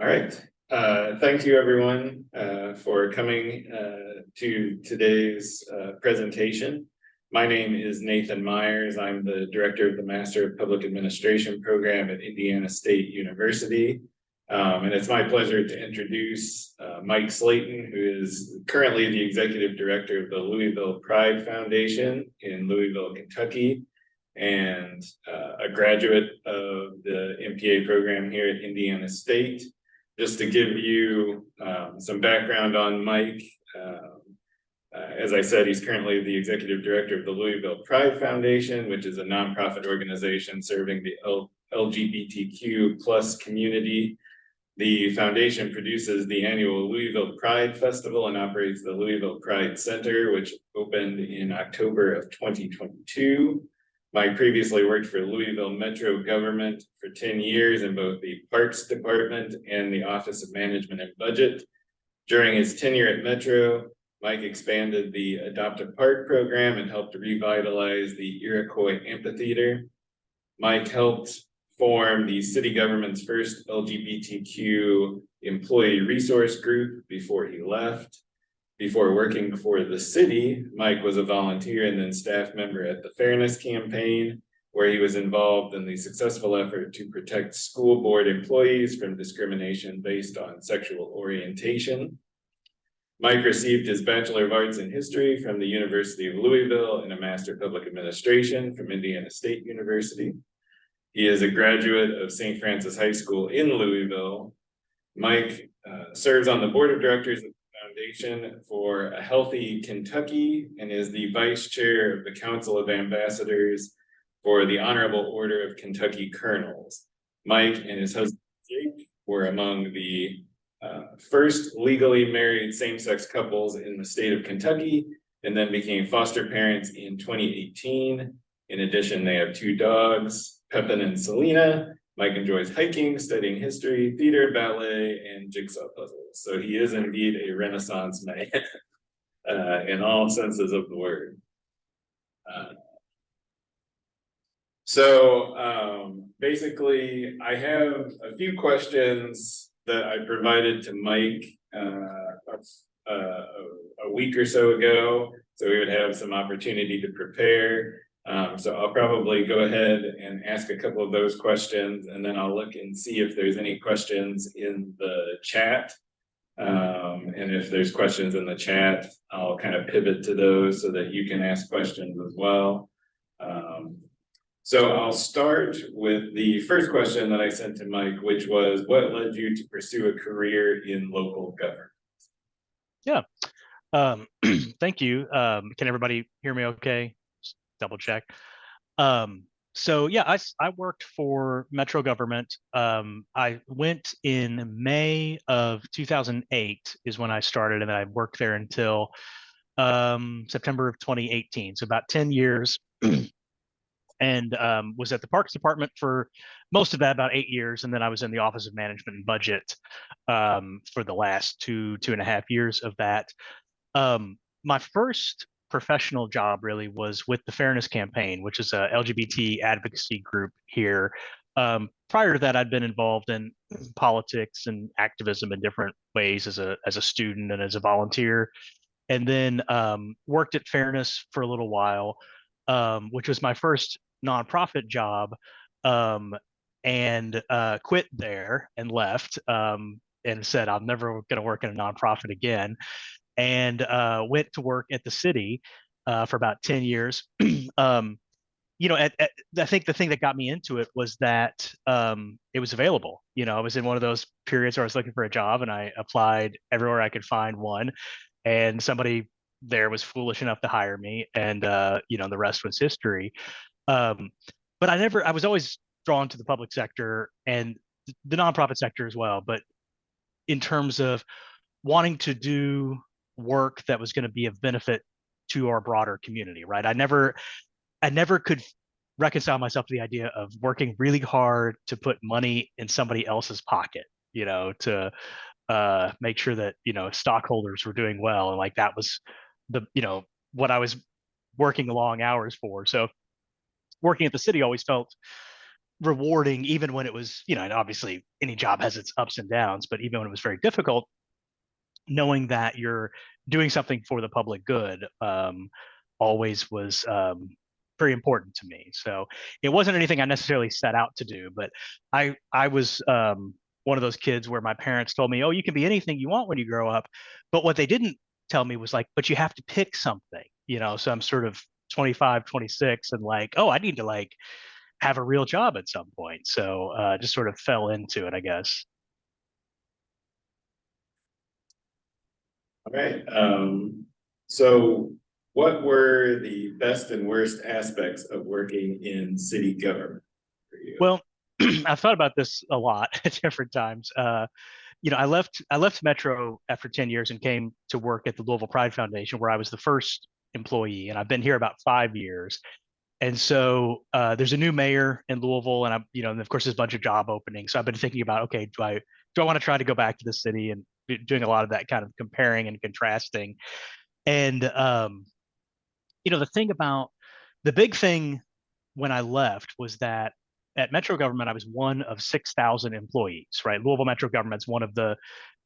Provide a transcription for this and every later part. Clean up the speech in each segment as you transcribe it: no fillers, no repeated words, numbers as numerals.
All right. Thank you, everyone, for coming to today's presentation. My name is Nathan Myers. I'm the director of the Master of Public Administration program at Indiana State University. And it's my pleasure to introduce Mike Slaton, who is currently the executive director of the Louisville Pride Foundation in Louisville, Kentucky, and a graduate of the MPA program here at Indiana State. Just to give you some background on Mike, as I said, he's currently the executive director of the Louisville Pride Foundation, which is a nonprofit organization serving the LGBTQ plus community. The foundation produces the annual Louisville Pride Festival and operates the Louisville Pride Center, which opened in October of 2022. Mike previously worked for Louisville Metro government for 10 years in both the Parks Department and the Office of Management and Budget. During his tenure at Metro, Mike expanded the Adopt a Park program and helped revitalize the Iroquois Amphitheater. Mike helped form the city government's first LGBTQ employee resource group before he left. Before working for the city, Mike was a volunteer and then staff member at the Fairness Campaign, where he was involved in the successful effort to protect school board employees from discrimination based on sexual orientation. Mike received his Bachelor of Arts in History from the University of Louisville and a Master of Public Administration from Indiana State University. He is a graduate of St. Francis High School in Louisville. Mike serves on the board of directors of the Foundation for a Healthy Kentucky and is the vice chair of the Council of Ambassadors for the Honorable Order of Kentucky Colonels. Mike and his husband Jake were among the first legally married same-sex couples in the state of Kentucky, and then became foster parents in 2018. In addition, they have two dogs, Pepin and Selena. Mike enjoys hiking, studying history, theater, ballet, and jigsaw puzzles. So he is indeed a Renaissance man in all senses of the word. Basically, I have a few questions that I provided to Mike a week or so ago, so we would have some opportunity to prepare. So I'll probably go ahead and ask a couple of those questions, and then I'll look and see if there's any questions in the chat. And if there's questions in the chat, I'll kind of pivot to those so that you can ask questions as well. So I'll start with the first question that I sent to Mike, which was, what led you to pursue a career in local government? Yeah, thank you. Can everybody hear me okay? Just double check. So yeah, I worked for Metro government. I went in May of 2008 is when I started, and then I worked there until September of 2018. So about 10 years. And was at the Parks Department for most of that, about 8 years. And then I was in the Office of Management and Budget for the last two and a half years of that. My first professional job really was with the Fairness Campaign, which is a LGBT advocacy group here. Prior to that, I'd been involved in politics and activism in different ways as a student and as a volunteer. And then worked at Fairness for a little while, which was my first nonprofit job, and quit there and left, and said, I'm never going to work in a nonprofit again, and went to work at the city for about 10 years. I think the thing that got me into it was that it was available. I was in one of those periods where I was looking for a job, and I applied everywhere I could find one, and somebody there was foolish enough to hire me, and the rest was history. But I was always drawn to the public sector and the nonprofit sector as well, but in terms of wanting to do work that was going to be of benefit to our broader community, right? I never could reconcile myself to the idea of working really hard to put money in somebody else's pocket, to make sure that stockholders were doing well, and like that was what I was working long hours for. So working at the city always felt rewarding, even when it was, and obviously any job has its ups and downs, but even when it was very difficult, knowing that you're doing something for the public good always was very important to me. So it wasn't anything I necessarily set out to do, but I was one of those kids where my parents told me, "Oh, you can be anything you want when you grow up," but what they didn't tell me was like, "But you have to pick something," So I'm sort of 25, 26, and like, oh, I need to like have a real job at some point. So just sort of fell into it, I guess. All right. So what were the best and worst aspects of working in city government for you? Well, I've thought about this a lot at different times. I left Metro after 10 years and came to work at the Louisville Pride Foundation, where I was the first employee, and I've been here about 5 years. And so there's a new mayor in Louisville, and and of course there's a bunch of job openings. So I've been thinking about, okay, do I want to try to go back to the city, and doing a lot of that kind of comparing and contrasting. And the thing about the big thing when I left was that at Metro government, I was one of 6,000 employees, right? Louisville Metro government's one of the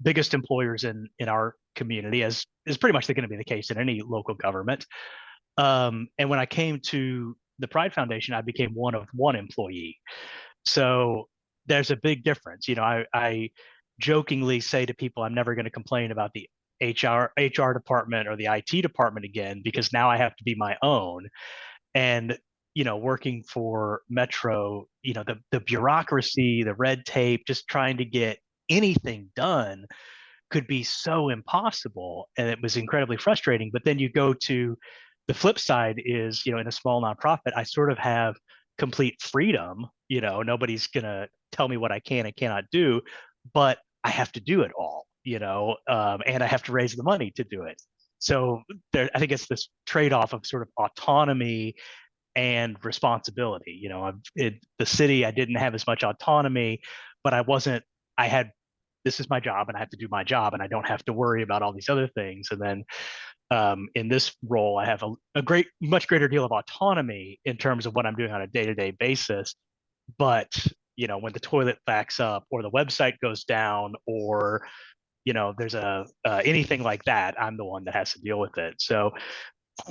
biggest employers in our community, as is pretty much going to be the case in any local government. And when I came to the Pride Foundation, I became one of one employee. So there's a big difference. I jokingly say to people, I'm never going to complain about the HR department or the IT department again, because now I have to be my own. And working for Metro, the bureaucracy, the red tape, just trying to get anything done could be so impossible, and it was incredibly frustrating. But then you go to the flip side is, in a small nonprofit, I sort of have complete freedom. Nobody's gonna tell me what I can and cannot do, but I have to do it all. And I have to raise the money to do it. So I think it's this trade-off of sort of autonomy and responsibility. The city, I didn't have as much autonomy, but I wasn't. I had, this is my job, and I have to do my job, and I don't have to worry about all these other things. And then in this role, I have much greater deal of autonomy in terms of what I'm doing on a day-to-day basis. But when the toilet backs up, or the website goes down, or there's anything like that, I'm the one that has to deal with it. So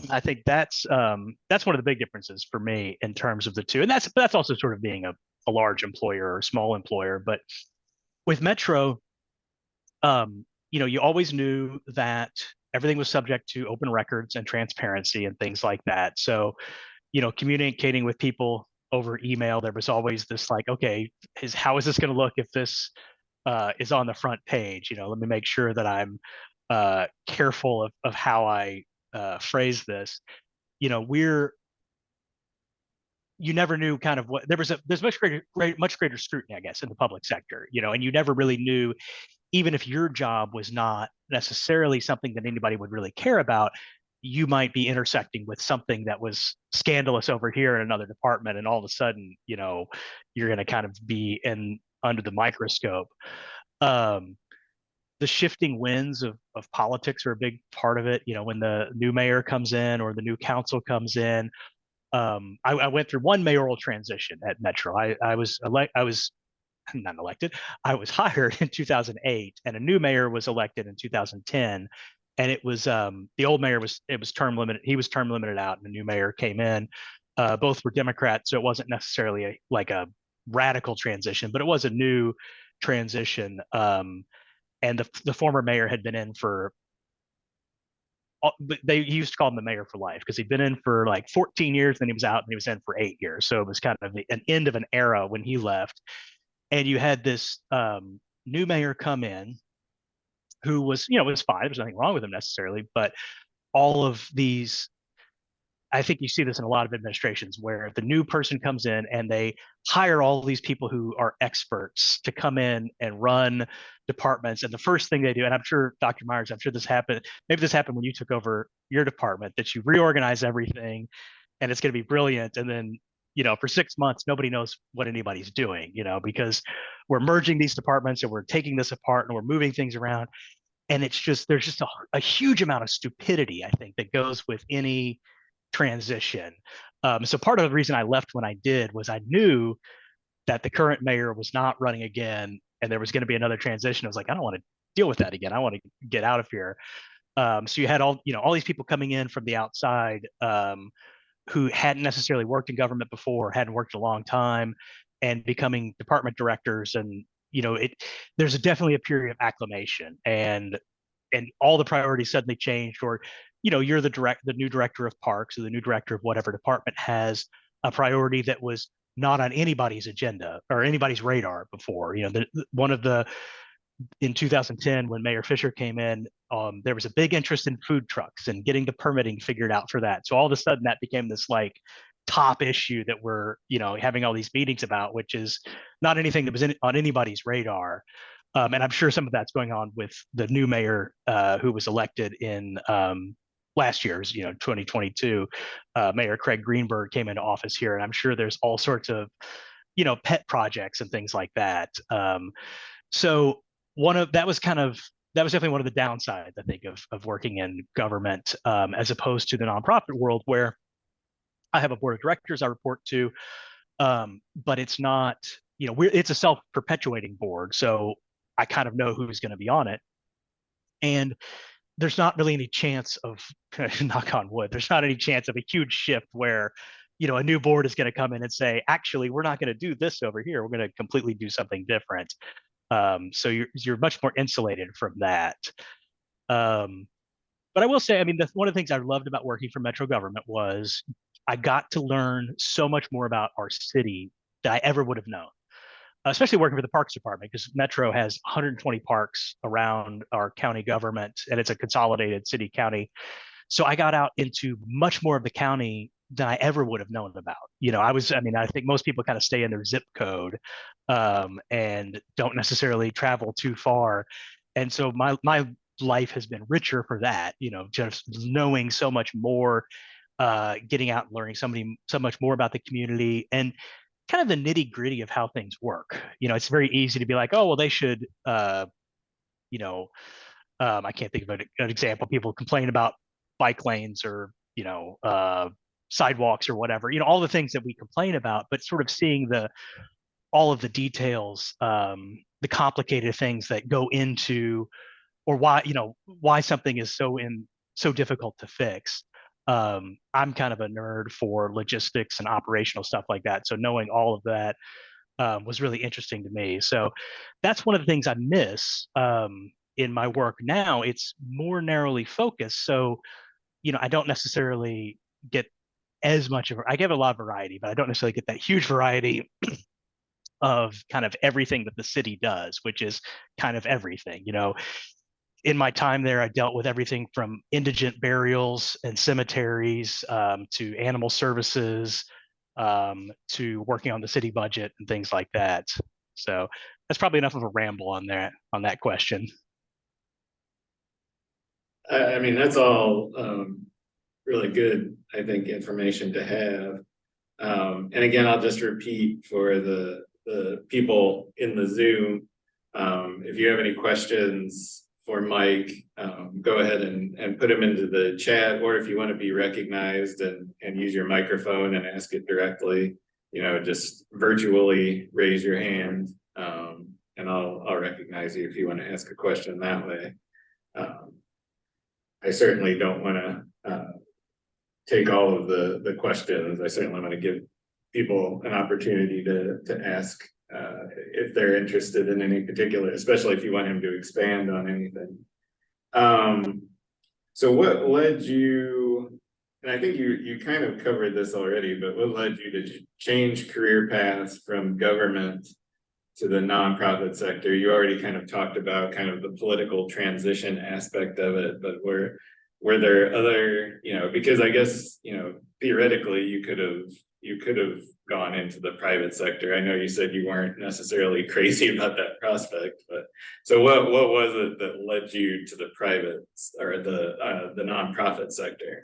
I think that's one of the big differences for me in terms of the two, and that's also sort of being a large employer or small employer. But with Metro, you always knew that everything was subject to open records and transparency and things like that. So, communicating with people over email, there was always this like, okay, how is this going to look if this is on the front page? Let me make sure that I'm careful of how I phrase this. You never knew kind of what there's much greater scrutiny, I guess, in the public sector, and you never really knew, even if your job was not necessarily something that anybody would really care about, you might be intersecting with something that was scandalous over here in another department, and all of a sudden, you're going to kind of be under the microscope. The shifting winds of politics are a big part of it. When the new mayor comes in or the new council comes in, I went through one mayoral transition at Metro. I was not elected. I was hired in 2008, and a new mayor was elected in 2010. And it was the old mayor was term limited. He was term limited out, and the new mayor came in. Both were Democrats, so it wasn't necessarily like a radical transition, but it was a new transition. And the former mayor had been in for, but he used to call him the mayor for life, because he'd been in for like 14 years, then he was out, and he was in for 8 years. So it was kind of an end of an era when he left. And you had this new mayor come in who was, was fine. There's nothing wrong with him necessarily, but all of these, I think you see this in a lot of administrations, where the new person comes in and they hire all these people who are experts to come in and run departments. And the first thing they do, and I'm sure Dr. Myers, I'm sure this happened, maybe this happened when you took over your department, that you reorganize everything and it's going to be brilliant. And then, for 6 months, nobody knows what anybody's doing, because we're merging these departments and we're taking this apart and we're moving things around. And there's just a huge amount of stupidity, I think, that goes with any transition. So part of the reason I left when I did was I knew that the current mayor was not running again, and there was going to be another transition. I was like, I don't want to deal with that again. I want to get out of here. So you had all these people coming in from the outside, who hadn't necessarily worked in government before, hadn't worked a long time, and becoming department directors. And there's definitely a period of acclimation, and all the priorities suddenly changed. Or you're the new director of parks, or the new director of whatever department has a priority that was not on anybody's agenda or anybody's radar before. One of the in 2010, when Mayor Fisher came in, there was a big interest in food trucks and getting the permitting figured out for that. So all of a sudden, that became this like top issue that we're having all these meetings about, which is not anything that was on anybody's radar. And I'm sure some of that's going on with the new mayor, who was elected in last year's, 2022. Mayor Craig Greenberg came into office here, and I'm sure there's all sorts of pet projects and things like that. So that was definitely one of the downsides, I think, of working in government, as opposed to the nonprofit world, where I have a board of directors I report to, but it's not, it's a self-perpetuating board, so I kind of know who's going to be on it, and there's not really any chance of knock on wood, there's not any chance of a huge shift where a new board is going to come in and say, actually, we're not going to do this over here, we're going to completely do something different. So you're much more insulated from that. But I will say, I mean, one of the things I loved about working for Metro government was I got to learn so much more about our city that I ever would have known, especially working for the Parks Department, because Metro has 120 parks around our county government, and it's a consolidated city county. So I got out into much more of the county than I ever would have known about. I think most people kind of stay in their zip code, and don't necessarily travel too far. And so my life has been richer for that, just knowing so much more, getting out and learning so much more about the community and kind of the nitty gritty of how things work. It's very easy to be like, oh, well, they should, I can't think of an example. People complain about bike lanes or, sidewalks or whatever, all the things that we complain about, but sort of seeing all of the details, the complicated things that go into, or why something is so difficult to fix. I'm kind of a nerd for logistics and operational stuff like that. So knowing all of that, was really interesting to me. So that's one of the things I miss, in my work now. It's more narrowly focused. So, I don't necessarily get as much of, I get a lot of variety, but I don't necessarily get that huge variety of kind of everything that the city does, which is kind of everything. In my time there, I dealt with everything from indigent burials and cemeteries, to animal services, to working on the city budget and things like that. So that's probably enough of a ramble on that question. I mean, that's all really good, I think, information to have. And again, I'll just repeat for the people in the Zoom, if you have any questions for Mike, go ahead and put them into the chat, or if you want to be recognized and use your microphone and ask it directly, just virtually raise your hand, and I'll recognize you if you want to ask a question that way. I certainly don't want to take all of the questions. I certainly want to give people an opportunity to ask, if they're interested in any particular, especially if you want him to expand on anything. So what led you, and I think you kind of covered this already, but what led you to change career paths from government to the nonprofit sector? You already kind of talked about kind of the political transition aspect of it, but were there other, because I guess, theoretically you could have gone into the private sector. I know you said you weren't necessarily crazy about that prospect, but so what was it that led you to the private or the nonprofit sector?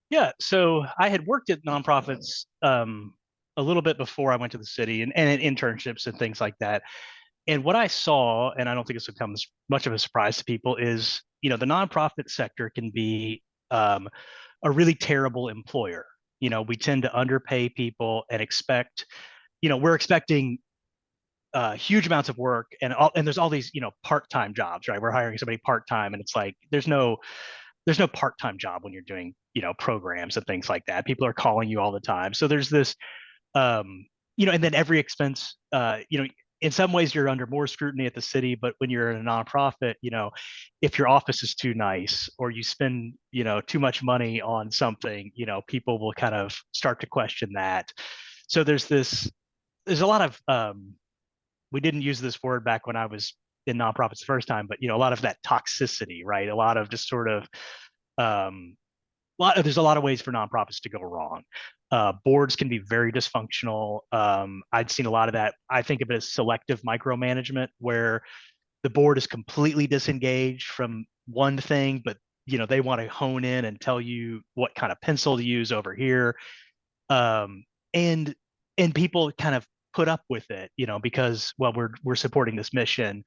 Yeah, so I had worked at nonprofits, a little bit before I went to the city, and in internships and things like that. And what I saw, and I don't think this becomes much of a surprise to people, is the nonprofit sector can be, a really terrible employer. We tend to underpay people and we're expecting huge amounts of work, and there's all these, part-time jobs, right? We're hiring somebody part-time, and it's like there's no part-time job when you're doing, programs and things like that. People are calling you all the time. So there's this, and then every expense, in some ways you're under more scrutiny at the city, but when you're in a nonprofit, if your office is too nice or you spend, too much money on something, people will kind of start to question that. So there's a lot of, we didn't use this word back when I was in nonprofits the first time, but a lot of that toxicity, right? A lot of just sort of, um, there's a lot of ways for nonprofits to go wrong. Boards can be very dysfunctional. I'd seen a lot of that. I think of it as selective micromanagement, where the board is completely disengaged from one thing, but they want to hone in and tell you what kind of pencil to use over here, um, and people kind of put up with it, because, well, we're supporting this mission.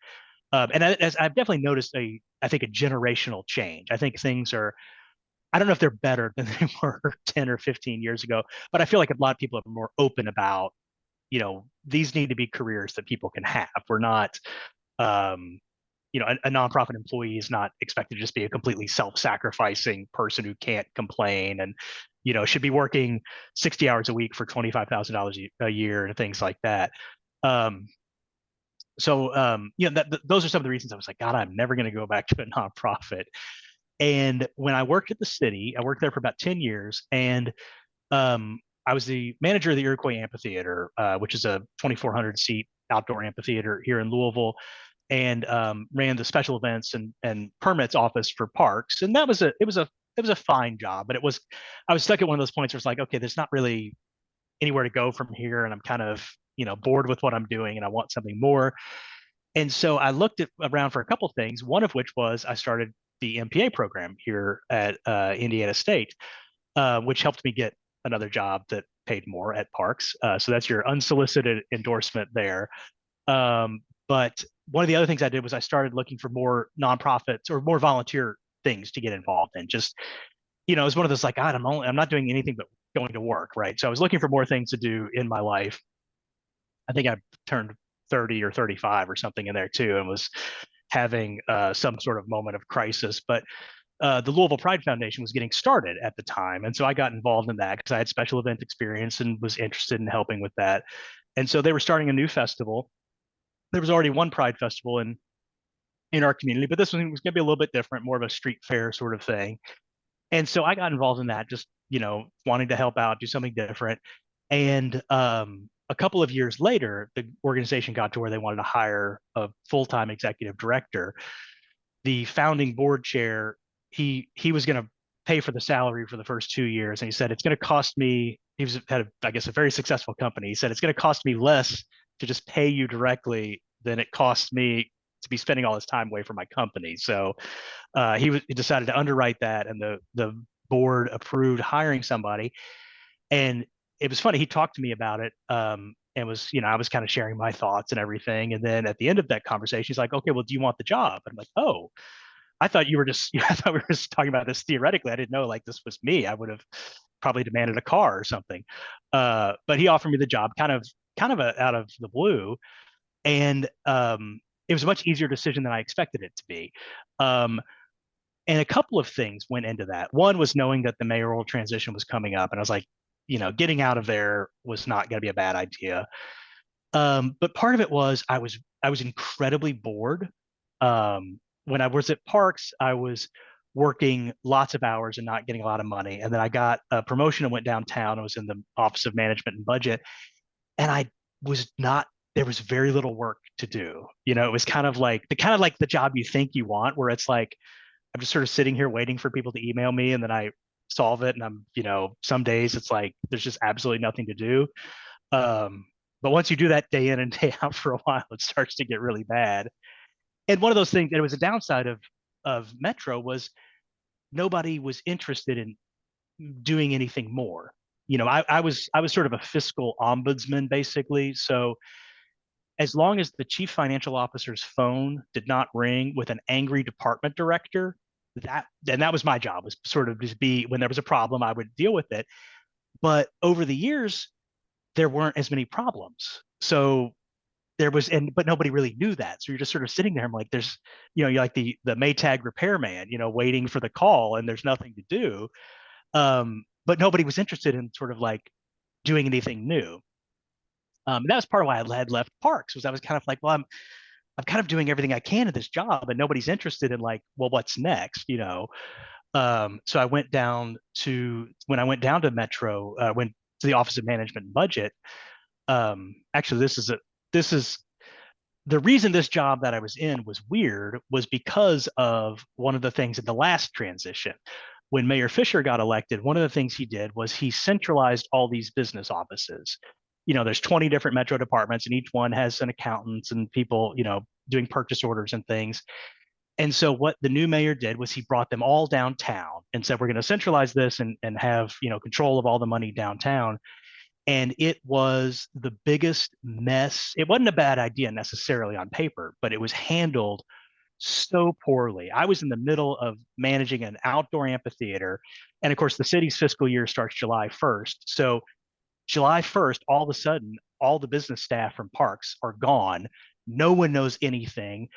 And as I've definitely noticed I think a generational change. I think things are, I don't know if they're better than they were 10 or 15 years ago, but I feel like a lot of people are more open about, these need to be careers that people can have. We're not, um, a nonprofit employee is not expected to just be a completely self-sacrificing person who can't complain and, should be working 60 hours a week for $25,000 a year and things like that. Um, those are some of the reasons I was like, God, I'm never going to go back to a nonprofit. And when I worked at the city, I worked there for about 10 years, and I was the manager of the Iroquois Amphitheater, which is a 2,400 seat outdoor amphitheater here in Louisville, and ran the special events and permits office for parks. And it was a fine job, but I was stuck at one of those points where it's like, okay, there's not really anywhere to go from here, and I'm kind of bored with what I'm doing, and I want something more. And so I looked around for a couple things. One of which was I started the MPA program here at Indiana State, which helped me get another job that paid more at Parks. So that's your unsolicited endorsement there. But one of the other things I did was I started looking for more nonprofits or more volunteer things to get involved in. Just, it was one of those like, God, I'm not doing anything but going to work, right? So I was looking for more things to do in my life. I think I turned 30 or 35 or something in there too, and was having some sort of moment of crisis. But the Louisville Pride Foundation was getting started at the time. And so I got involved in that because I had special event experience and was interested in helping with that. And so they were starting a new festival. There was already one Pride festival in our community, but this one was going to be a little bit different, more of a street fair sort of thing. And so I got involved in that, just, wanting to help out, do something different. And a couple of years later, the organization got to where they wanted to hire a full-time executive director. The founding board chair, he was going to pay for the salary for the first 2 years, and he said it's going to cost me. I guess, a very successful company. He said it's going to cost me less to just pay you directly than it costs me to be spending all this time away from my company. So he decided to underwrite that, and the board approved hiring somebody. And it was funny. He talked to me about it, and was, I was kind of sharing my thoughts and everything. And then at the end of that conversation, he's like, "Okay, well, do you want the job?" And I'm like, "Oh, I thought you were just, I thought we were just talking about this theoretically. I didn't know like this was me. I would have probably demanded a car or something." But he offered me the job, out of the blue, and it was a much easier decision than I expected it to be. Um, and a couple of things went into that. One was knowing that the mayoral transition was coming up, and I was like, getting out of there was not going to be a bad idea. But part of it was I was incredibly bored. When I was at Parks, I was working lots of hours and not getting a lot of money. And then I got a promotion and went downtown. I was in the Office of Management and Budget, and I was not. There was very little work to do. It was kind of like the job you think you want, where it's like I'm just sort of sitting here waiting for people to email me, and then I solve it. And some days it's like there's just absolutely nothing to do. But once you do that day in and day out for a while, it starts to get really bad. And one of those things, and it was a downside of Metro, was nobody was interested in doing anything more. I was sort of a fiscal ombudsman basically. So as long as the chief financial officer's phone did not ring with an angry department director, that was my job, was sort of just be, when there was a problem, I would deal with it. But over the years, there weren't as many problems. So there was, and but nobody really knew that. So you're just sort of sitting there. I'm like, there's, you're like the Maytag repairman, waiting for the call, and there's nothing to do. But nobody was interested in sort of like doing anything new. That was part of why I had left Parks, was I was kind of like, well, I'm kind of doing everything I can at this job, and nobody's interested in like, well, what's next. So I went down to when I went down to Metro, went to the Office of Management and Budget. Actually, this is the reason this job that I was in was weird was because of one of the things in the last transition. When Mayor Fisher got elected, one of the things he did was he centralized all these business offices. There's 20 different metro departments, and each one has an accountant and people, doing purchase orders and things. And so what the new mayor did was he brought them all downtown and said, we're going to centralize this and have, control of all the money downtown. And it was the biggest mess. It wasn't a bad idea necessarily on paper, but it was handled so poorly. I was in the middle of managing an outdoor amphitheater. And of course, the city's fiscal year starts July 1st. So July 1st, all of a sudden, all the business staff from Parks are gone. No one knows anything.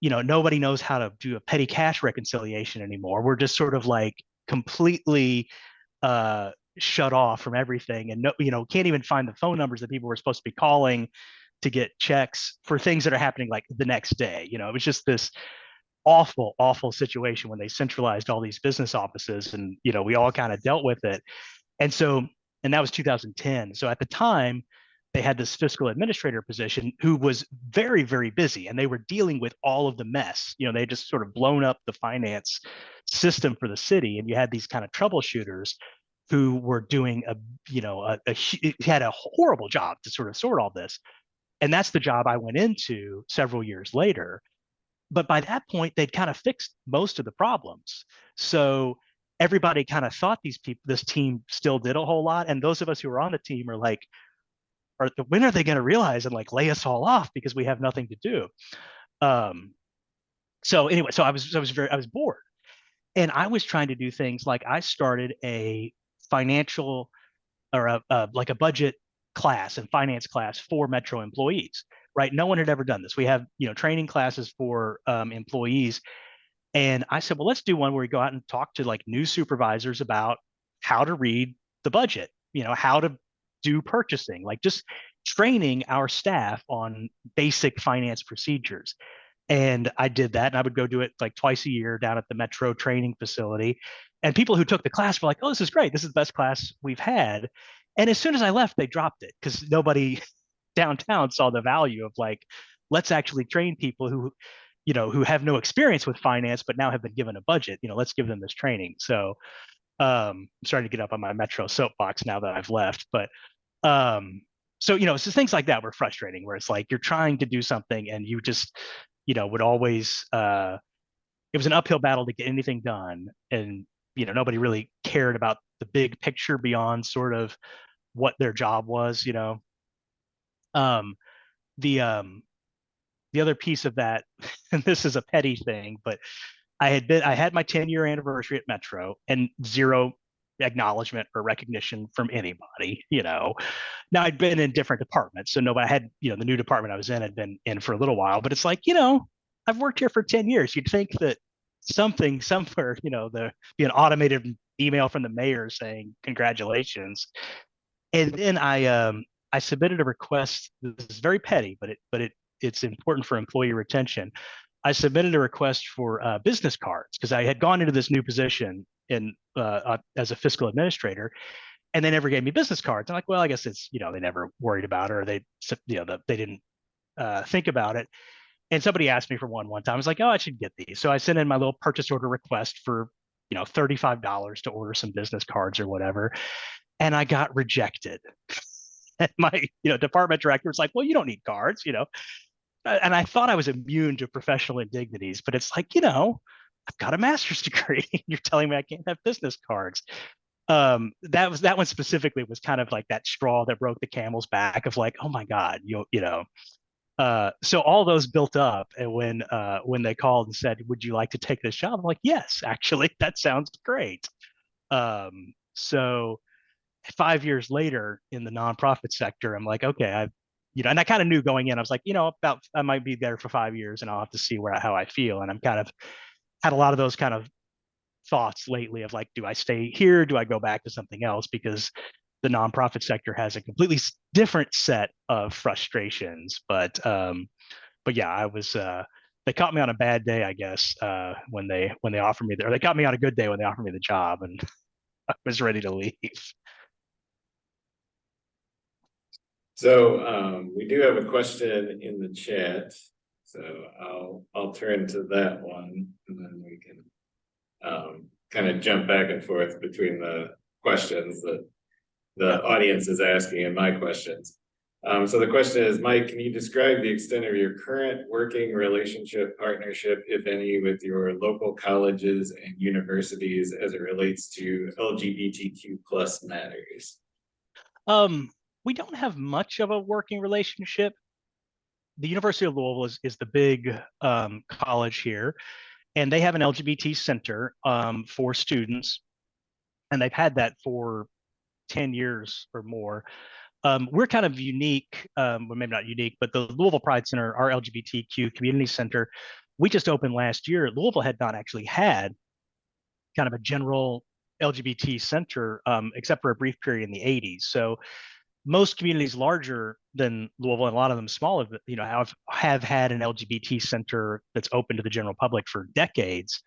Nobody knows how to do a petty cash reconciliation anymore. We're just sort of like completely shut off from everything, and can't even find the phone numbers that people were supposed to be calling to get checks for things that are happening like the next day. It was just this awful, awful situation when they centralized all these business offices, and we all kind of dealt with it. And that was 2010. So at the time, they had this fiscal administrator position who was very, very busy, and they were dealing with all of the mess. They just sort of blown up the finance system for the city, and you had these kind of troubleshooters who were doing had a horrible job to sort of sort all this. And that's the job I went into several years later. But by that point, they'd kind of fixed most of the problems. So everybody kind of thought this team still did a whole lot. And those of us who were on the team are like, when are they going to realize and like lay us all off because we have nothing to do? So anyway, so I was bored, and I was trying to do things like I started a financial or like a budget class and finance class for Metro employees. Right? No one had ever done this. We have training classes for employees, and I said, well, let's do one where we go out and talk to like new supervisors about how to read the budget, how to do purchasing, like just training our staff on basic finance procedures. And I did that, and I would go do it like twice a year down at the Metro training facility. And people who took the class were like, oh, this is great. This is the best class we've had. And as soon as I left, they dropped it because nobody downtown saw the value of like, let's actually train people who have no experience with finance, but now have been given a budget. Let's give them this training. So I'm starting to get up on my Metro soapbox now that I've left. But so things like that were frustrating, where it's like you're trying to do something and you just, would always it was an uphill battle to get anything done. And, nobody really cared about the big picture beyond sort of what their job was. Um, the other piece of that, and this is a petty thing, but I had my 10-year anniversary at Metro and zero acknowledgement or recognition from anybody. Now I'd been in different departments, so nobody had, the new department I was in had been in for a little while, but it's like, I've worked here for 10 years. You'd think that something somewhere, there be an automated email from the mayor saying congratulations. And then I submitted a request. This is very petty, but it's important for employee retention. I submitted a request for business cards because I had gone into this new position as a fiscal administrator, and they never gave me business cards. I'm like, well, I guess it's they never worried about it, or they they didn't think about it. And somebody asked me for one time. I was like, oh, I should get these. So I sent in my little purchase order request for $35 to order some business cards or whatever, and I got rejected. And my department director was like, well, you don't need cards, and I thought I was immune to professional indignities, but it's like, I've got a master's degree. You're telling me I can't have business cards. That one specifically was kind of like that straw that broke the camel's back of like, oh my God, so all those built up, and when they called and said, would you like to take this job? I'm like, yes, actually, that sounds great. So 5 years later in the nonprofit sector, I'm like, okay, and I kind of knew going in, I was like, about I might be there for 5 years and I'll have to see how I feel. And I'm kind of had a lot of those kind of thoughts lately of like, do I stay here? Do I go back to something else? Because the nonprofit sector has a completely different set of frustrations. But yeah, they caught me on a bad day, I guess, when they offered me, or they caught me on a good day when they offered me the job, and I was ready to leave. So we do have a question in the chat, so I'll turn to that one, and then we can kind of jump back and forth between the questions that the audience is asking and my questions. So the question is, Mike, can you describe the extent of your current working relationship, partnership, if any, with your local colleges and universities as it relates to LGBTQ plus matters? Um, we don't have much of a working relationship. The University of Louisville is the big college here, and they have an LGBT center for students, and they've had that for 10 years or more. We're kind of unique, well, maybe not unique, but the Louisville Pride Center, our LGBTQ community center, we just opened last year. Louisville had not actually had kind of a general LGBT center, except for a brief period in the 80s. So most communities larger than Louisville, and a lot of them smaller, have had an LGBT center that's open to the general public for decades,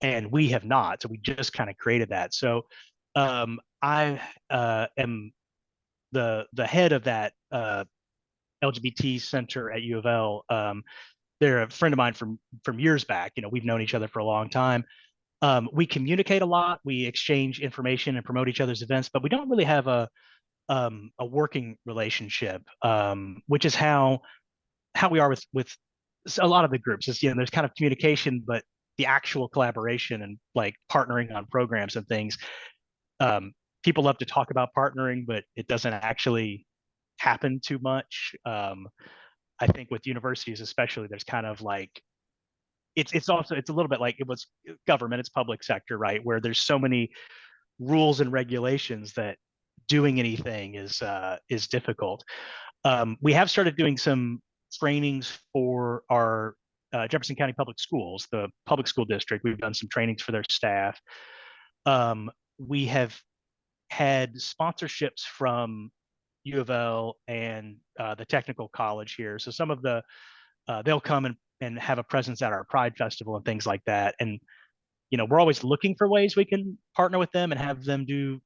and we have not. So we just kind of created that. So I am the head of that LGBT center at U of L. They're a friend of mine from years back. We've known each other for a long time. We communicate a lot. We exchange information and promote each other's events, but we don't really have a working relationship, which is how we are with a lot of the groups. Is there's kind of communication, but the actual collaboration and like partnering on programs and things. Um, People love to talk about partnering, but it doesn't actually happen too much. I think with universities, especially, there's kind of like it's a little bit like it was government, it's public sector, right? Where there's so many rules and regulations that doing anything is difficult. We have started doing some trainings for our Jefferson County Public Schools, the public school district. We've done some trainings for their staff. We have had sponsorships from U of L and the technical college here. So some of they'll come and have a presence at our Pride Festival and things like that. And we're always looking for ways we can partner with them and have them do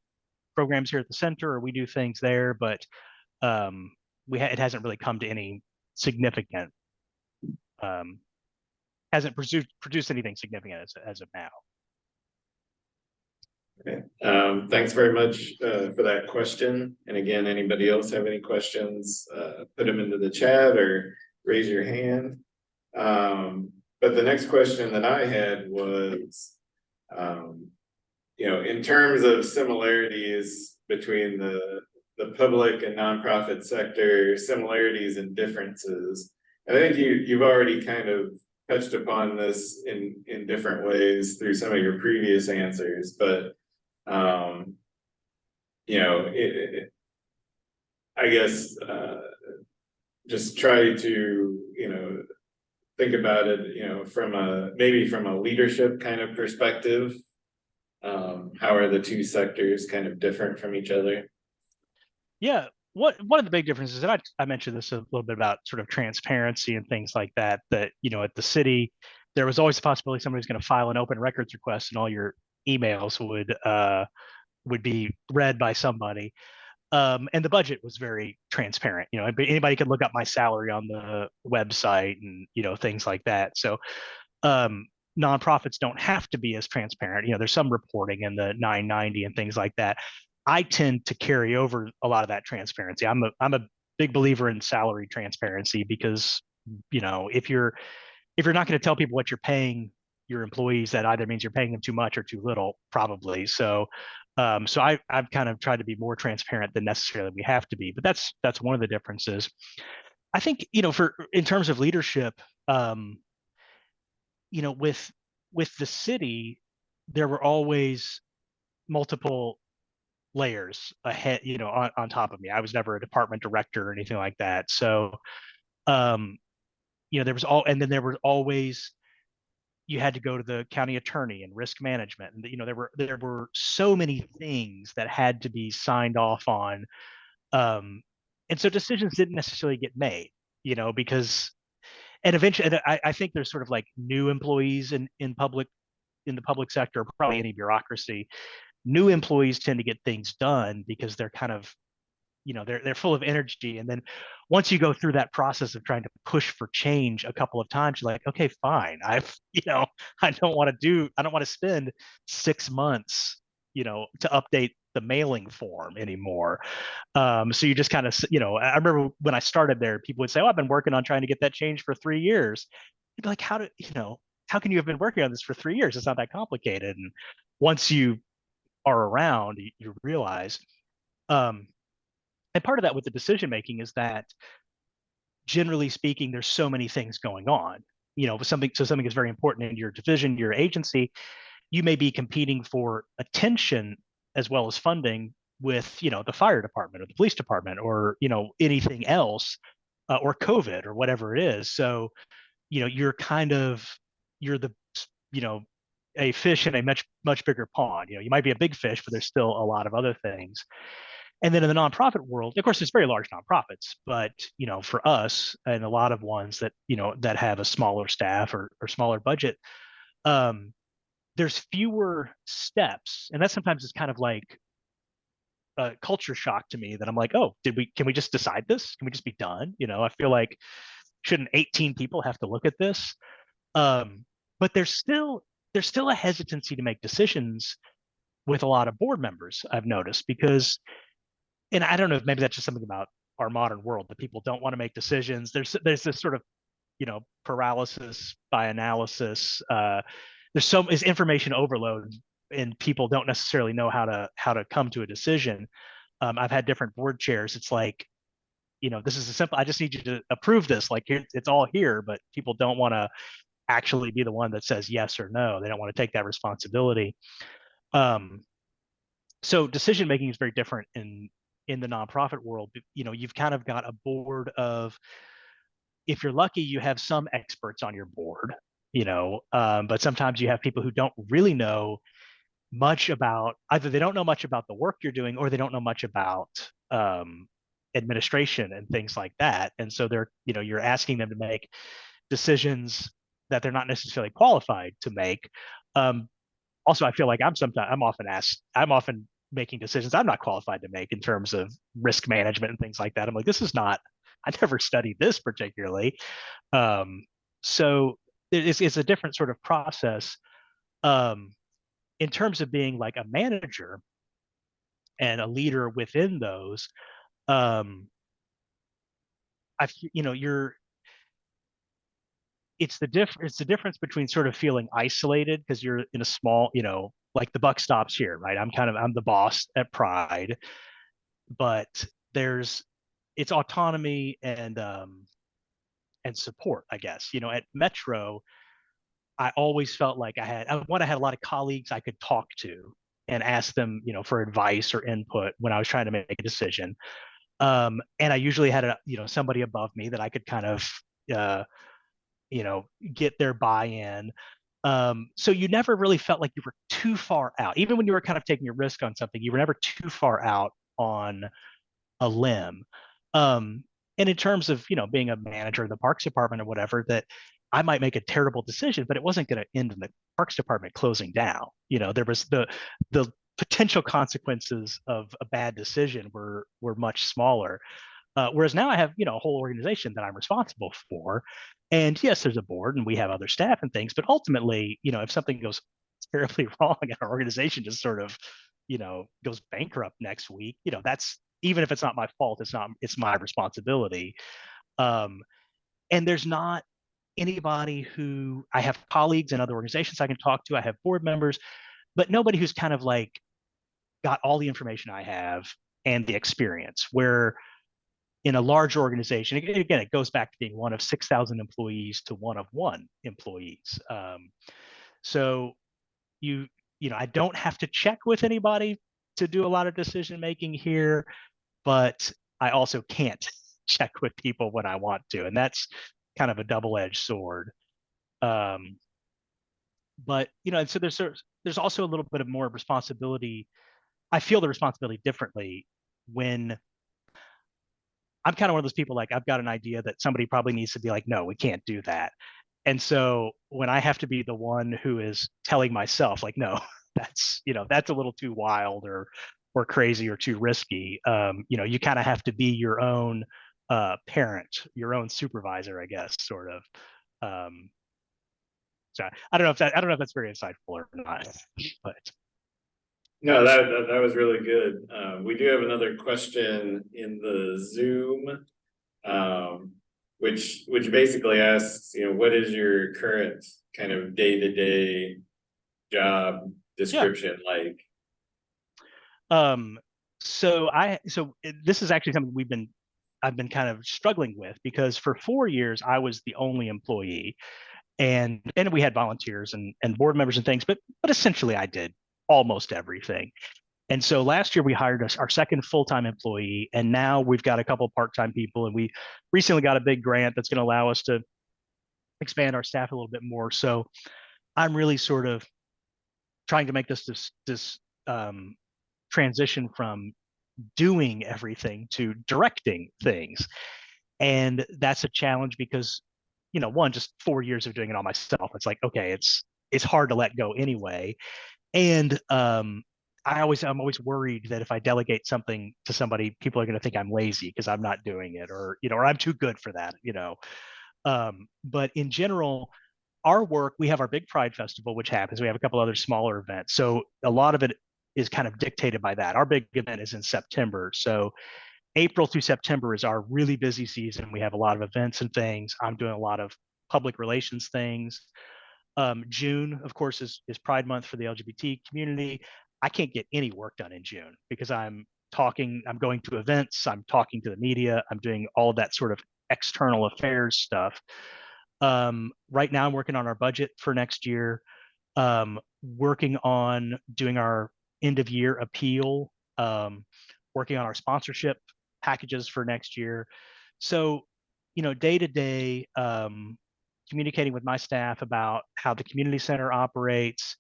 programs here at the center, or we do things there. But um, it hasn't really come to any significant, um, hasn't produced anything significant as of now. Okay. Thanks very much for that question. And again, anybody else have any questions, put them into the chat or raise your hand. But the next question that I had was, in terms of similarities between the public and nonprofit sector, similarities and differences. And I think you've already kind of touched upon this in different ways through some of your previous answers, but I guess just try to think about it from a leadership kind of perspective. How are the two sectors kind of different from each other? Yeah, one of the big differences, and I mentioned this a little bit about sort of transparency and things like that. That at the city, there was always the possibility somebody's going to file an open records request, and all your emails would be read by somebody. And the budget was very transparent. Anybody could look up my salary on the website and things like that. So nonprofits don't have to be as transparent. There's some reporting in the 990 and things like that. I tend to carry over a lot of that transparency. I'm a big believer in salary transparency because if you're not going to tell people what you're paying your employees, that either means you're paying them too much or too little, probably. So I've kind of tried to be more transparent than necessarily we have to be, but that's one of the differences. I think for in terms of leadership, with the city, there were always multiple layers ahead, on top of me. I was never a department director or anything like that. So, um, there was and then there was always, you had to go to the county attorney and risk management. And, there were so many things that had to be signed off on. And so decisions didn't necessarily get made, because, and eventually, and I think there's sort of like new employees in the public sector, probably any bureaucracy. New employees tend to get things done because they're kind of, they're full of energy. And then once you go through that process of trying to push for change a couple of times, you're like, okay, fine. I don't want to spend 6 months, to update the mailing form anymore. So you just kind of, I remember when I started there, people would say, oh, I've been working on trying to get that change for 3 years. You'd be like, how can you have been working on this for 3 years? It's not that complicated. And once you are around, you realize, um, and part of that with the decision making is that, generally speaking, there's so many things going on. Something is very important in your division, your agency. You may be competing for attention as well as funding with, the fire department or the police department, or anything else, or COVID or whatever it is. So, you're kind of, you're the, you know a fish in a much bigger pond. You might be a big fish, but there's still a lot of other things. And then in the nonprofit world, of course, there's very large nonprofits, but for us and a lot of ones that that have a smaller staff or smaller budget, um, there's fewer steps, and that sometimes is kind of like a culture shock to me. That I'm like, oh, can we just decide this? Can we just be done? I feel like, shouldn't 18 people have to look at this? But there's still a hesitancy to make decisions with a lot of board members, I've noticed, because, and I don't know if maybe that's just something about our modern world, that people don't want to make decisions. There's this sort of, paralysis by analysis. Is information overload, and people don't necessarily know how to come to a decision. I've had different board chairs. It's like, this is a simple, I just need you to approve this. Like, here, it's all here, but people don't want to actually be the one that says yes or no. They don't want to take that responsibility. Um, so decision making is very different in the nonprofit world. You've kind of got a board of, if you're lucky, you have some experts on your board, but sometimes you have people who don't really know much about, either they don't know much about the work you're doing, or they don't know much about, administration and things like that. And so you're asking them to make decisions that they're not necessarily qualified to make. Um, Also, I feel like I'm often making decisions I'm not qualified to make in terms of risk management and things like that. I'm like, this is not, I never studied this particularly. Um, so it's a different sort of process. Um, in terms of being like a manager and a leader within those, um, I, you're, it's the difference between sort of feeling isolated because you're in a small, like the buck stops here, right? I'm the boss at Pride, but there's it's autonomy and support, I guess. At Metro, I always felt like I had a lot of colleagues I could talk to and ask them, for advice or input when I was trying to make a decision. And I usually had somebody above me that I could kind of, uh, get their buy-in. So you never really felt like you were too far out. Even when you were kind of taking a risk on something, you were never too far out on a limb. Um, and in terms of, being a manager of the Parks Department or whatever, that I might make a terrible decision, but it wasn't going to end in the Parks Department closing down. There was the potential consequences of a bad decision were much smaller. Whereas now I have, a whole organization that I'm responsible for. And yes, there's a board and we have other staff and things, but ultimately, if something goes terribly wrong and our organization just sort of, goes bankrupt next week, that's, even if it's not my fault, it's my responsibility. Um, and there's not anybody who, I have colleagues in other organizations I can talk to, I have board members, but nobody who's kind of like got all the information I have and the experience. Where in a large organization, again, it goes back to being one of 6,000 employees to one of one employees. So you, I don't have to check with anybody to do a lot of decision making here, but I also can't check with people when I want to, and that's kind of a double-edged sword. Um, but and so there's also a little bit of more responsibility. I feel the responsibility differently when I'm kind of one of those people, like I've got an idea that somebody probably needs to be like, no, we can't do that. And so when I have to be the one who is telling myself like, no, that's a little too wild or crazy or too risky. You kind of have to be your own parent, your own supervisor, I guess, sort of. Um, so I don't know if that's very insightful or not, but No, that was really good. We do have another question in the Zoom, which basically asks, what is your current kind of day-to-day job yeah. description like? Um, so this is actually something I've been kind of struggling with because for 4 years I was the only employee, and we had volunteers and board members and things, but essentially I did almost everything. And so last year we hired our second full-time employee, and now we've got a couple part-time people, and we recently got a big grant that's going to allow us to expand our staff a little bit more. So I'm really sort of trying to make this transition from doing everything to directing things. And that's a challenge because, one, just 4 years of doing it all myself. It's like, okay, it's hard to let go anyway. And I'm always worried that if I delegate something to somebody, people are going to think I'm lazy because I'm not doing it, or I'm too good for that. But in general, our work, we have our big Pride Festival, which happens. We have a couple other smaller events. So a lot of it is kind of dictated by that. Our big event is in September. So April through September is our really busy season. We have a lot of events and things. I'm doing a lot of public relations things. June, of course, is Pride Month for the LGBT community. I can't get any work done in June because I'm going to events, I'm talking to the media, I'm doing all of that sort of external affairs stuff. Right now, I'm working on our budget for next year, working on doing our end of year appeal, working on our sponsorship packages for next year. So, day to day, communicating with my staff about how the community center operates,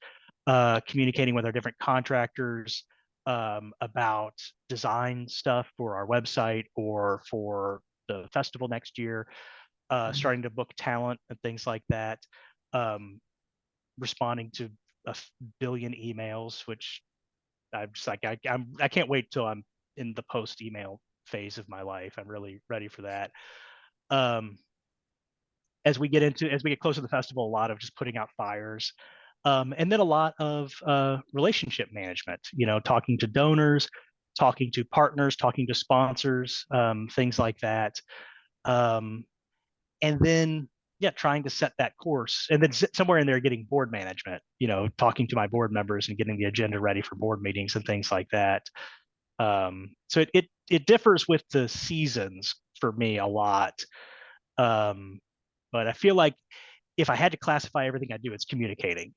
communicating with our different contractors about design stuff for our website or for the festival next year, starting to book talent and things like that, um, responding to a billion emails, which I'm just like, I can't wait till I'm in the post email phase of my life. I'm really ready for that. Um, as we get closer to the festival, a lot of just putting out fires, and then a lot of relationship management. Talking to donors, talking to partners, talking to sponsors, things like that, and then yeah, trying to set that course, and then somewhere in there getting board management. Talking to my board members and getting the agenda ready for board meetings and things like that. So it differs with the seasons for me a lot. Um, but I feel like if I had to classify everything I do, it's communicating.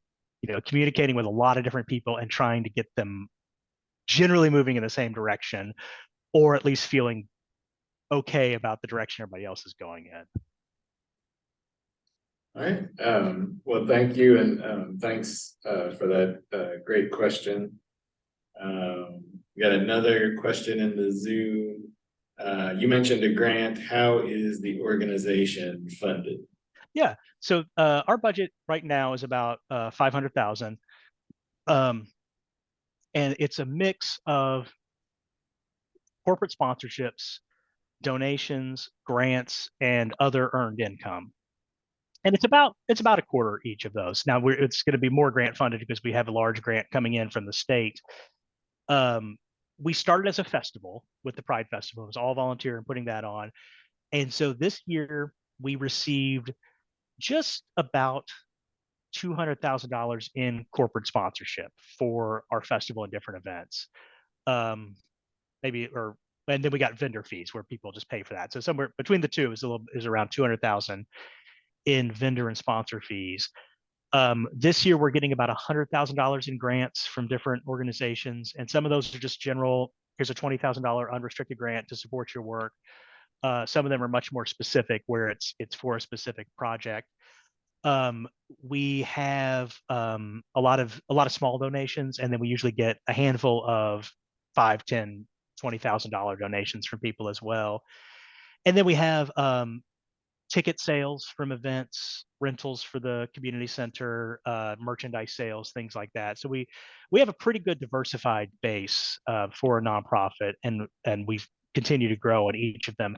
Communicating with a lot of different people and trying to get them generally moving in the same direction, or at least feeling okay about the direction everybody else is going in. All right. Well, thank you, and thanks for that great question. We got another question in the Zoom. You mentioned a grant. How is the organization funded? Yeah. So our budget right now is about 500,000, and it's a mix of corporate sponsorships, donations, grants, and other earned income. And it's about a quarter each of those. Now it's going to be more grant funded because we have a large grant coming in from the state. Um, we started as a festival with the Pride Festival. It was all volunteer and putting that on. And so this year we received just about $200,000 in corporate sponsorship for our festival and different events. Um, and then we got vendor fees where people just pay for that. So somewhere between the two is around 200,000 in vendor and sponsor fees. This year, we're getting about $100,000 in grants from different organizations, and some of those are just general. Here's a $20,000 unrestricted grant to support your work. Some of them are much more specific, where it's for a specific project. We have a lot of small donations, and then we usually get a handful of 5, 10, $20,000 donations from people as well. And then we have ticket sales from events, rentals for the community center, merchandise sales, things like that. So we have a pretty good diversified base for a nonprofit, and we continue to grow in each of them.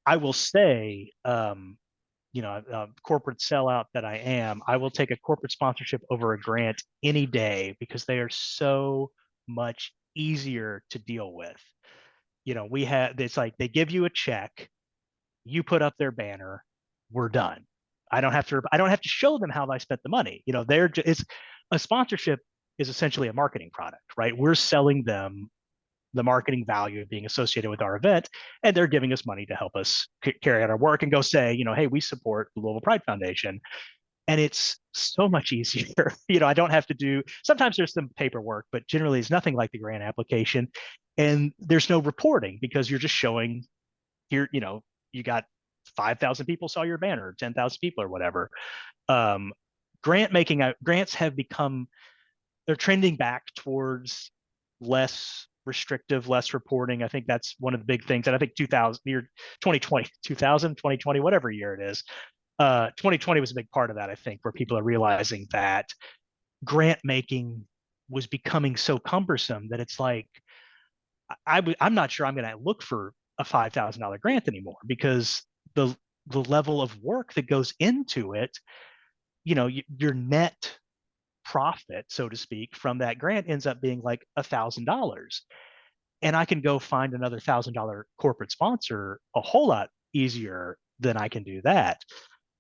I will say, corporate sellout that I am, I will take a corporate sponsorship over a grant any day because they are so much easier to deal with. It's like they give you a check, you put up their banner, we're done. I don't have to show them how I spent the money. It's a sponsorship is essentially a marketing product, right? We're selling them the marketing value of being associated with our event, and they're giving us money to help us carry out our work and go say, hey, we support the Louisville Pride Foundation. And it's so much easier. I don't have to do, sometimes there's some paperwork, but generally it's nothing like the grant application. And there's no reporting because you're just showing here, you got 5,000 people saw your banner, 10,000 people or whatever. Grants have become, they're trending back towards less restrictive, less reporting. I think that's one of the big things. And I think 2020, whatever year it is, 2020 was a big part of that, I think, where people are realizing that grant making was becoming so cumbersome that it's like, I'm not sure I'm going to look for a $5,000 grant anymore because the level of work that goes into it, your net profit, so to speak, from that grant ends up being like $1,000. And I can go find another $1,000 corporate sponsor a whole lot easier than I can do that.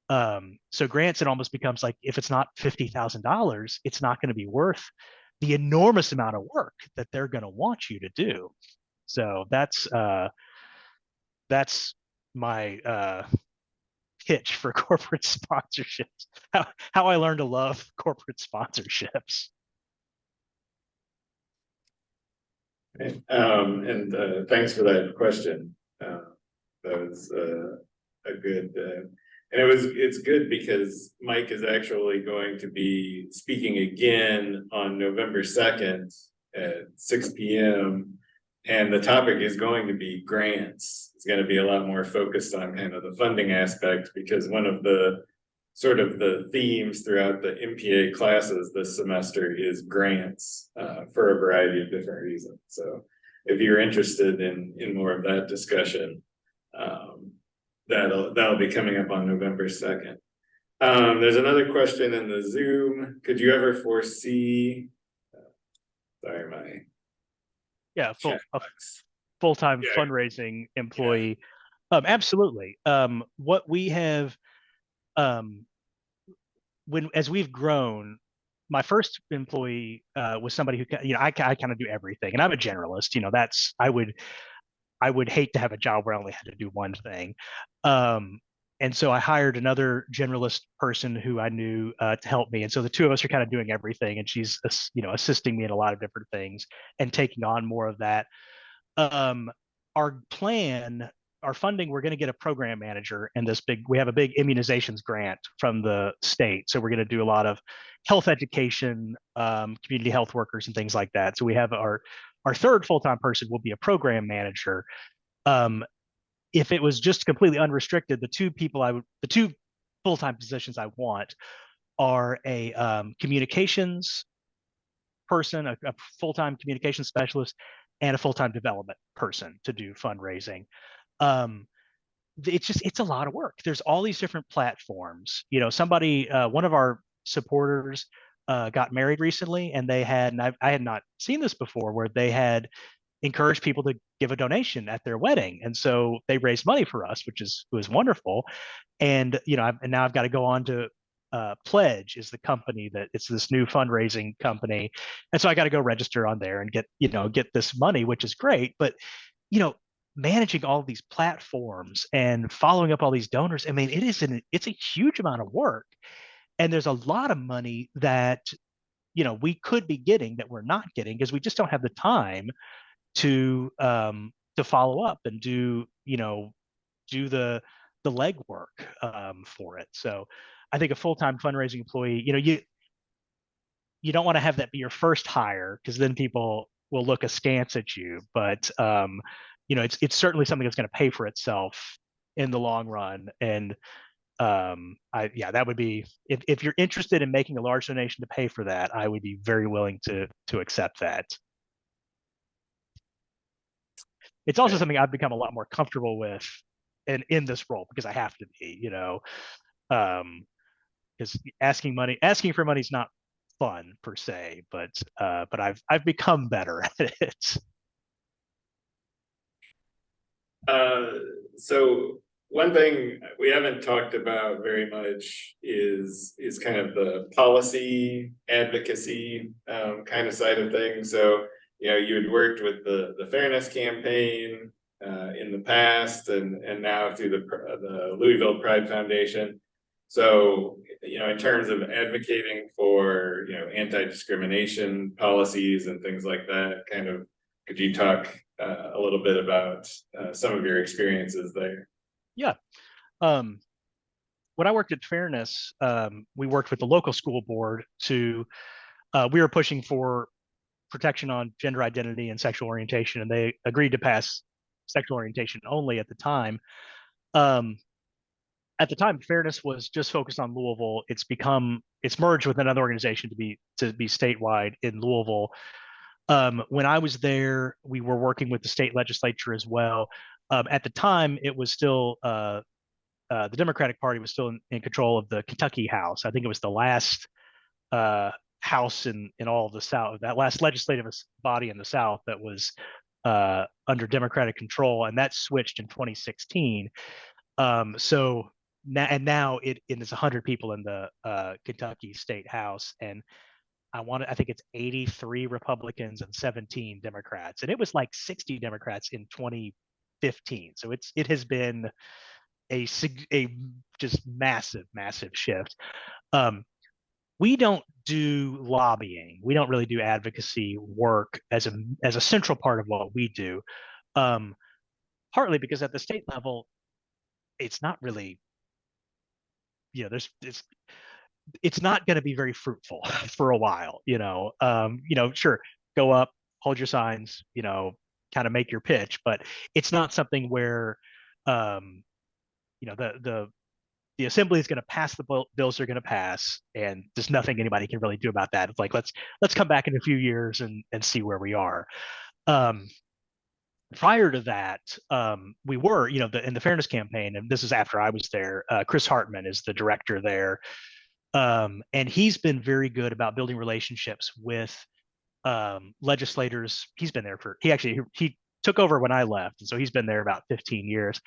So grants, it almost becomes like, if it's not $50,000, it's not going to be worth the enormous amount of work that they're going to want you to do. So that's my pitch for corporate sponsorships. How I learned to love corporate sponsorships. And thanks for that question. That was a good, and it's good because Mike is actually going to be speaking again on November 2nd at 6 p.m. And the topic is going to be grants. It's going to be a lot more focused on kind of the funding aspect, because one of the sort of the themes throughout the MPA classes this semester is grants for a variety of different reasons. So if you're interested in more of that discussion, that'll be coming up on November 2nd. There's another question in the Zoom. Could you ever foresee, full-time fundraising employee? Yeah. Absolutely. What we have, as we've grown, my first employee was somebody who, I kind of do everything, and I'm a generalist. I would hate to have a job where I only had to do one thing. And so I hired another generalist person who I knew to help me. And so the two of us are kind of doing everything, and she's, assisting me in a lot of different things and taking on more of that. Our plan, our funding, we're going to get a program manager, and we have a big immunizations grant from the state. So we're going to do a lot of health education, community health workers and things like that. So we have our third full-time person will be a program manager. If it was just completely unrestricted, the two full-time positions I want are a communications person, a full-time communications specialist, and a full-time development person to do fundraising. It's a lot of work. There's all these different platforms. One of our supporters got married recently, and I had not seen this before, where they had encouraged people to give a donation at their wedding. And so they raised money for us, was wonderful. And, now I've got to go on to Pledge is the company that it's this new fundraising company. And so I got to go register on there and get this money, which is great. But, managing all of these platforms and following up all these donors, I mean, it's a huge amount of work. And there's a lot of money that, we could be getting that we're not getting because we just don't have the time to follow up and do the legwork for it. So I think a full-time fundraising employee, you don't want to have that be your first hire because then people will look askance at you. But it's certainly something that's going to pay for itself in the long run. And that would be, if you're interested in making a large donation to pay for that, I would be very willing to accept that. It's also something I've become a lot more comfortable with in this role because I have to be, because asking for money is not fun per se, but I've become better at it. So one thing we haven't talked about very much is kind of the policy advocacy kind of side of things. So, you had worked with the Fairness Campaign in the past and now through the Louisville Pride Foundation. So, in terms of advocating for, anti-discrimination policies and things like that, kind of, could you talk a little bit about some of your experiences there? Yeah. Um, when I worked at Fairness, we worked with the local school board we were pushing for protection on gender identity and sexual orientation, and they agreed to pass sexual orientation only at the time. Um, at the time, Fairness was just focused on Louisville. It's merged with another organization to be statewide in Louisville. When I was there, we were working with the state legislature as well. At the time, it was still the Democratic Party was still in control of the Kentucky House. I think it was the last house in all of the South, that last legislative body in the South that was under Democratic control, and that switched in 2016. So now it's 100 people in the Kentucky State House, and I think it's 83 Republicans and 17 Democrats, and it was like 60 Democrats in 2015. So it has been a just massive shift. We don't do lobbying. We don't really do advocacy work as a central part of what we do. Partly because at the state level, it's not really, it's not going to be very fruitful for a while. Sure, go up, hold your signs, kind of make your pitch, but it's not something where, the assembly is going to pass the bills they're going to pass, and there's nothing anybody can really do about that. It's like let's come back in a few years and see where we are. Prior to that, we were, in the Fairness Campaign, and this is after I was there. Chris Hartman is the director there, and he's been very good about building relationships with legislators. He's been there he took over when I left, and so he's been there about 15 years.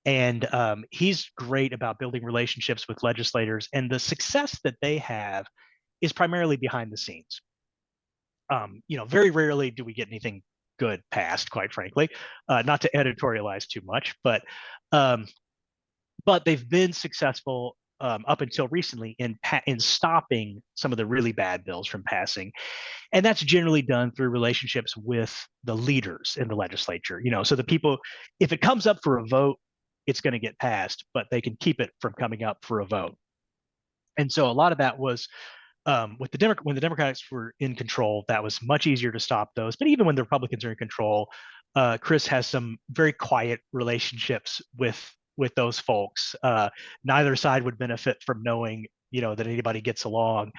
And he's great about building relationships with legislators, and the success that they have is primarily behind the scenes. Very rarely do we get anything good passed, quite frankly. Not to editorialize too much, but they've been successful up until recently in stopping some of the really bad bills from passing, and that's generally done through relationships with the leaders in the legislature. So the people, if it comes up for a vote, it's going to get passed, but they can keep it from coming up for a vote. And so a lot of that was when the Democrats were in control, that was much easier to stop those. But even when the Republicans are in control, Chris has some very quiet relationships with those folks. Neither side would benefit from knowing, that anybody gets along.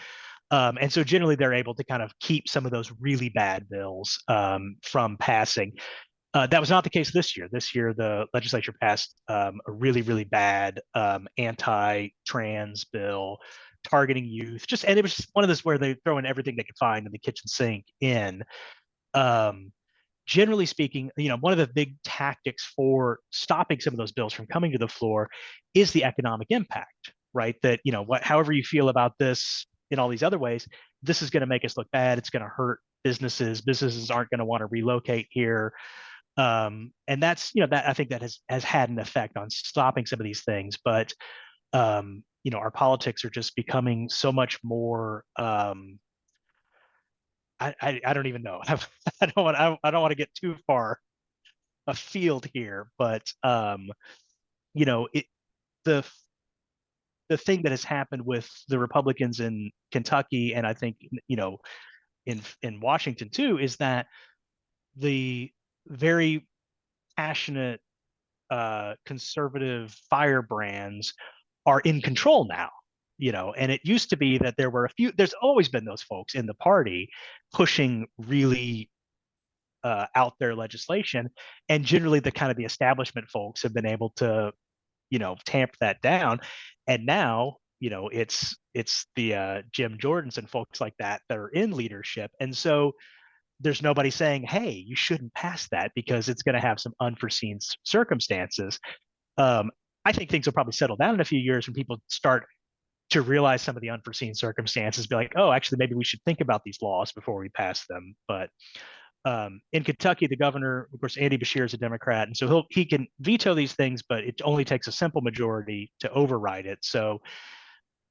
And so generally they're able to kind of keep some of those really bad bills from passing. That was not the case this year. This year, the legislature passed a really, really bad anti-trans bill targeting youth. And it was just one of those where they throw in everything they could find in the kitchen sink in. Generally speaking, one of the big tactics for stopping some of those bills from coming to the floor is the economic impact, right? That, however you feel about this in all these other ways, this is going to make us look bad. It's going to hurt businesses. Businesses aren't going to want to relocate here. And that's, that I think that has had an effect on stopping some of these things. But our politics are just becoming so much more. I don't even know. I don't want to get too far afield here, but it the the thing that has happened with the Republicans in Kentucky, and I think in Washington too, is that the very passionate conservative firebrands are in control now. And it used to be that there were there's always been those folks in the party pushing really out there legislation, and generally the kind of the establishment folks have been able to tamp that down. And now it's the Jim Jordans and folks like that are in leadership, and so there's nobody saying, hey, you shouldn't pass that because it's going to have some unforeseen circumstances. um, I think things will probably settle down in a few years when people start to realize some of the unforeseen circumstances, be like, oh, actually, maybe we should think about these laws before we pass them. But in Kentucky, the governor, of course, Andy Beshear is a Democrat, and so he can veto these things, but it only takes a simple majority to override it. So,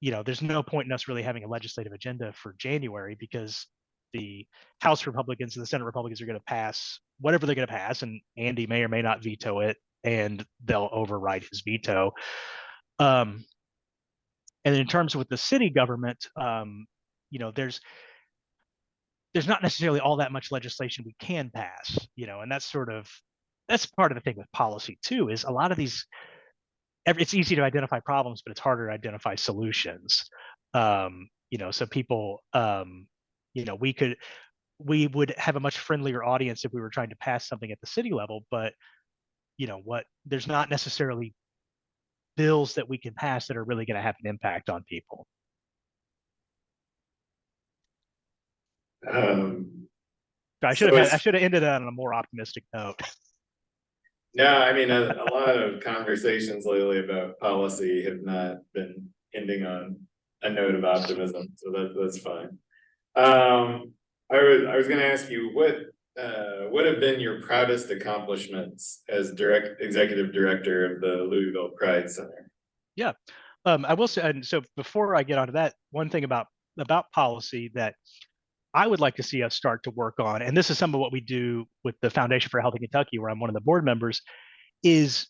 there's no point in us really having a legislative agenda for January because the House Republicans and the Senate Republicans are going to pass whatever they're going to pass, and Andy may or may not veto it, and they'll override his veto. And in terms with the city government, there's not necessarily all that much legislation we can pass, and that's part of the thing with policy too, is a lot of these, it's easy to identify problems, but it's harder to identify solutions. So people, we would have a much friendlier audience if we were trying to pass something at the city level, but there's not necessarily bills that we can pass that are really going to have an impact on people. I should have ended on a more optimistic note. Yeah, I mean, a lot of conversations lately about policy have not been ending on a note of optimism, so that's fine. I was going to ask you what have been your proudest accomplishments as executive director of the Louisville Pride Center? Yeah, I will say, and so before I get onto that, one thing about policy that I would like to see us start to work on, and this is some of what we do with the Foundation for Health in Kentucky, where I'm one of the board members, is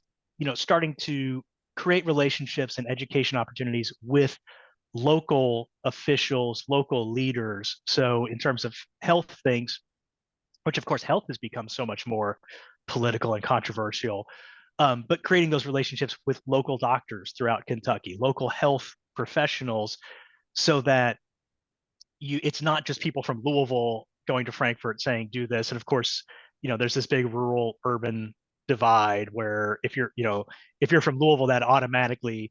starting to create relationships and education opportunities with local officials, local leaders. So in terms of health things, which of course health has become so much more political and controversial, but creating those relationships with local doctors throughout Kentucky, local health professionals, so that it's not just people from Louisville going to Frankfurt saying do this. And of course, there's this big rural urban divide where if you're from Louisville, that automatically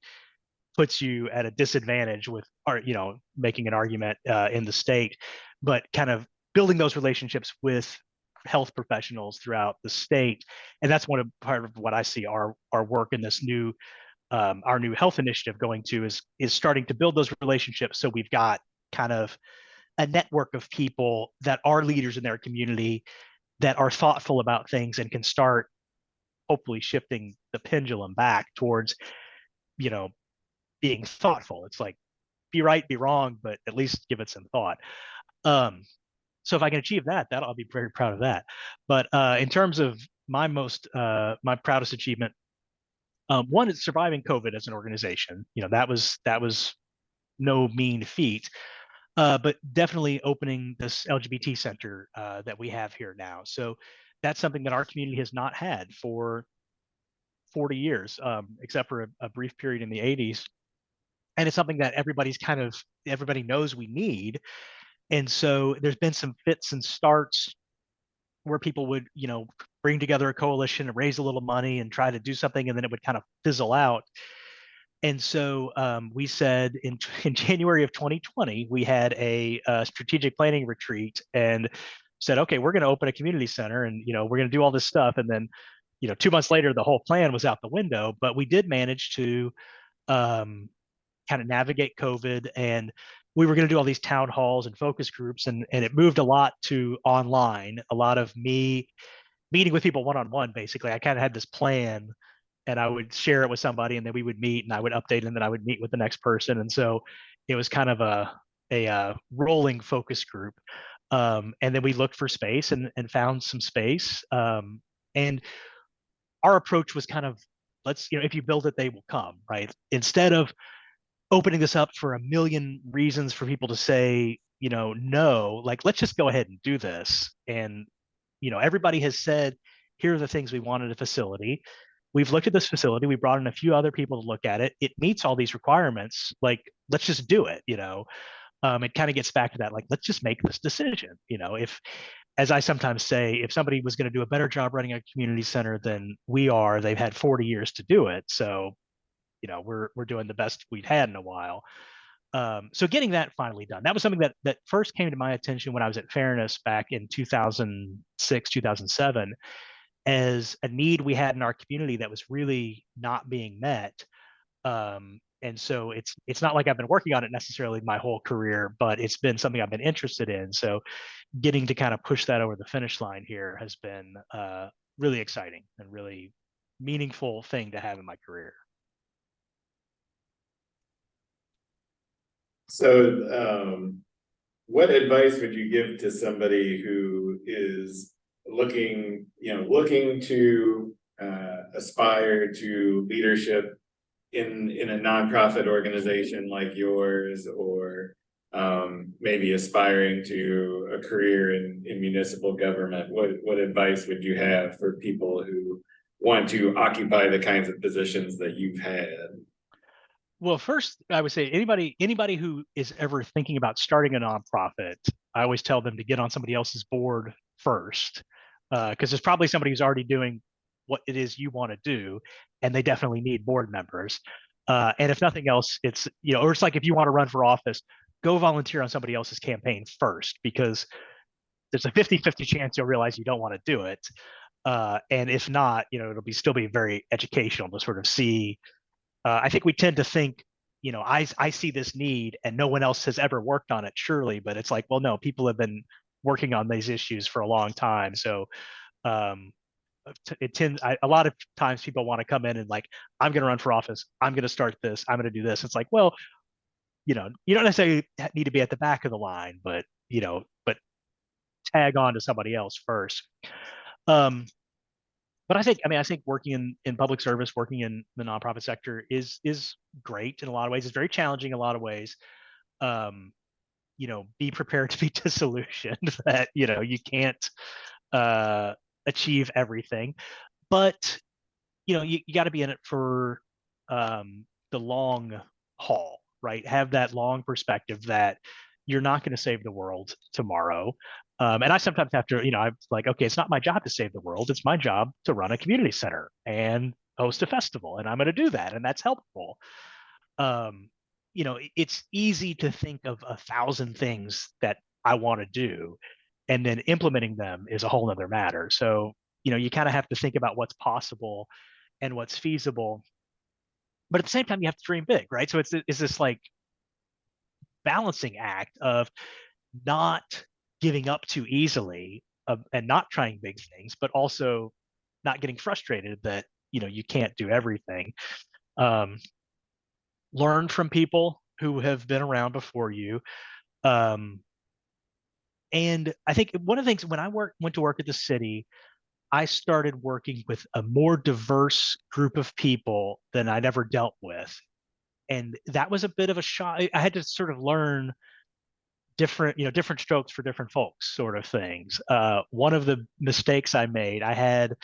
puts you at a disadvantage with, or making an argument in the state. But kind of building those relationships with health professionals throughout the state, and that's part of what I see our work in this new our new health initiative going to is starting to build those relationships, so we've got kind of a network of people that are leaders in their community that are thoughtful about things and can start hopefully shifting the pendulum back towards being thoughtful. It's like, be right, be wrong, but at least give it some thought. So if I can achieve that, I'll be very proud of that. But in terms of my my proudest achievement, one is surviving COVID as an organization. That was no mean feat. But definitely opening this LGBT center that we have here now. So that's something that our community has not had for 40 years, except for a brief period in the 80s. And it's something that everybody knows we need. And so there's been some fits and starts where people would, bring together a coalition and raise a little money and try to do something, and then it would kind of fizzle out. And so we said in January of 2020, we had a strategic planning retreat and said, okay, we're going to open a community center, and we're going to do all this stuff. And then 2 months later, the whole plan was out the window. But we did manage to kind of navigate COVID, and we were going to do all these town halls and focus groups, and it moved a lot to online. A lot of me meeting with people one-on-one. Basically, I kind of had this plan and I would share it with somebody, and then we would meet, and I would update, and then I would meet with the next person, and so it was kind of a rolling focus group. And then we looked for space and found some space. And our approach was kind of, let's, if you build it, they will come, right? Instead of opening this up for a million reasons for people to say, no, like, let's just go ahead and do this. And, everybody has said, here are the things we want in a facility. We've looked at this facility. We brought in a few other people to look at it. It meets all these requirements. Like, let's just do it. It kind of gets back to that, like, let's just make this decision. If, as I sometimes say, if somebody was going to do a better job running a community center than we are, they've had 40 years to do it. So, we're doing the best we've had in a while. So getting that finally done, that was something that first came to my attention when I was at Fairness back in 2006, 2007, as a need we had in our community that was really not being met. And so it's not like I've been working on it necessarily my whole career, but it's been something I've been interested in. So getting to kind of push that over the finish line here has been really exciting and really meaningful thing to have in my career. So, what advice would you give to somebody who is looking to aspire to leadership in a nonprofit organization like yours, or maybe aspiring to a career in municipal government? What advice would you have for people who want to occupy the kinds of positions that you've had? Well, first, I would say anybody who is ever thinking about starting a nonprofit, I always tell them to get on somebody else's board first, because there's probably somebody who's already doing what it is you want to do, and they definitely need board members. And if nothing else, it's or it's like if you want to run for office, go volunteer on somebody else's campaign first, because there's a 50-50 chance you'll realize you don't want to do it. And if not, it'll still be very educational to sort of see. I think we tend to think, I see this need and no one else has ever worked on it, surely, but it's like, well, no, people have been working on these issues for a long time. So um, a lot of times people want to come in and like, I'm going to run for office. I'm going to start this. I'm going to do this. It's like, well, you don't necessarily need to be at the back of the line, but tag on to somebody else first. Um, but I think working in public service, working in the nonprofit sector is great in a lot of ways. It's very challenging in a lot of ways. Um, be prepared to be disillusioned that you can't uh, achieve everything, but you got to be in it for the long haul, right? Have that long perspective that you're not going to save the world tomorrow. And I sometimes have to, I'm like, okay, it's not my job to save the world. It's my job to run a community center and host a festival. And I'm going to do that. And that's helpful. Um, it's easy to think of 1,000 things that I want to do, and then implementing them is a whole other matter. So, you kind of have to think about what's possible and what's feasible. But at the same time, you have to dream big, right? So it's this like balancing act of not giving up too easily, and not trying big things, but also not getting frustrated that you can't do everything. Um, Learn from people who have been around before you. Um, and I think one of the things when I went to work at the city, I started working with a more diverse group of people than I'd ever dealt with. And that was a bit of a shock. I had to sort of learn different strokes for different folks sort of things. One of the mistakes I made, I had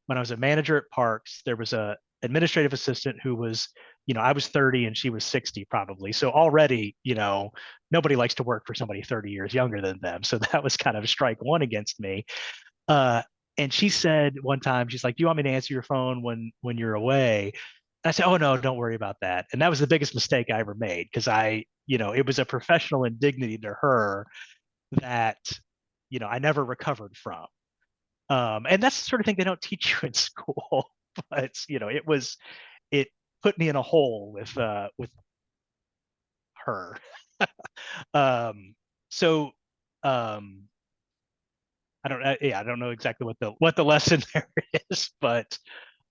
when I was a manager at Parks, there was a administrative assistant who was, I was 30 and she was 60 probably. So already, nobody likes to work for somebody 30 years younger than them. So that was kind of strike one against me. Uh, and she said one time, she's like, "Do you want me to answer your phone when you're away?" And I said, "Oh no, don't worry about that." And that was the biggest mistake I ever made, because it was a professional indignity to her that, I never recovered from. And that's the sort of thing they don't teach you in school. But it put me in a hole with her. um, so um, I don't know exactly what the lesson there is, but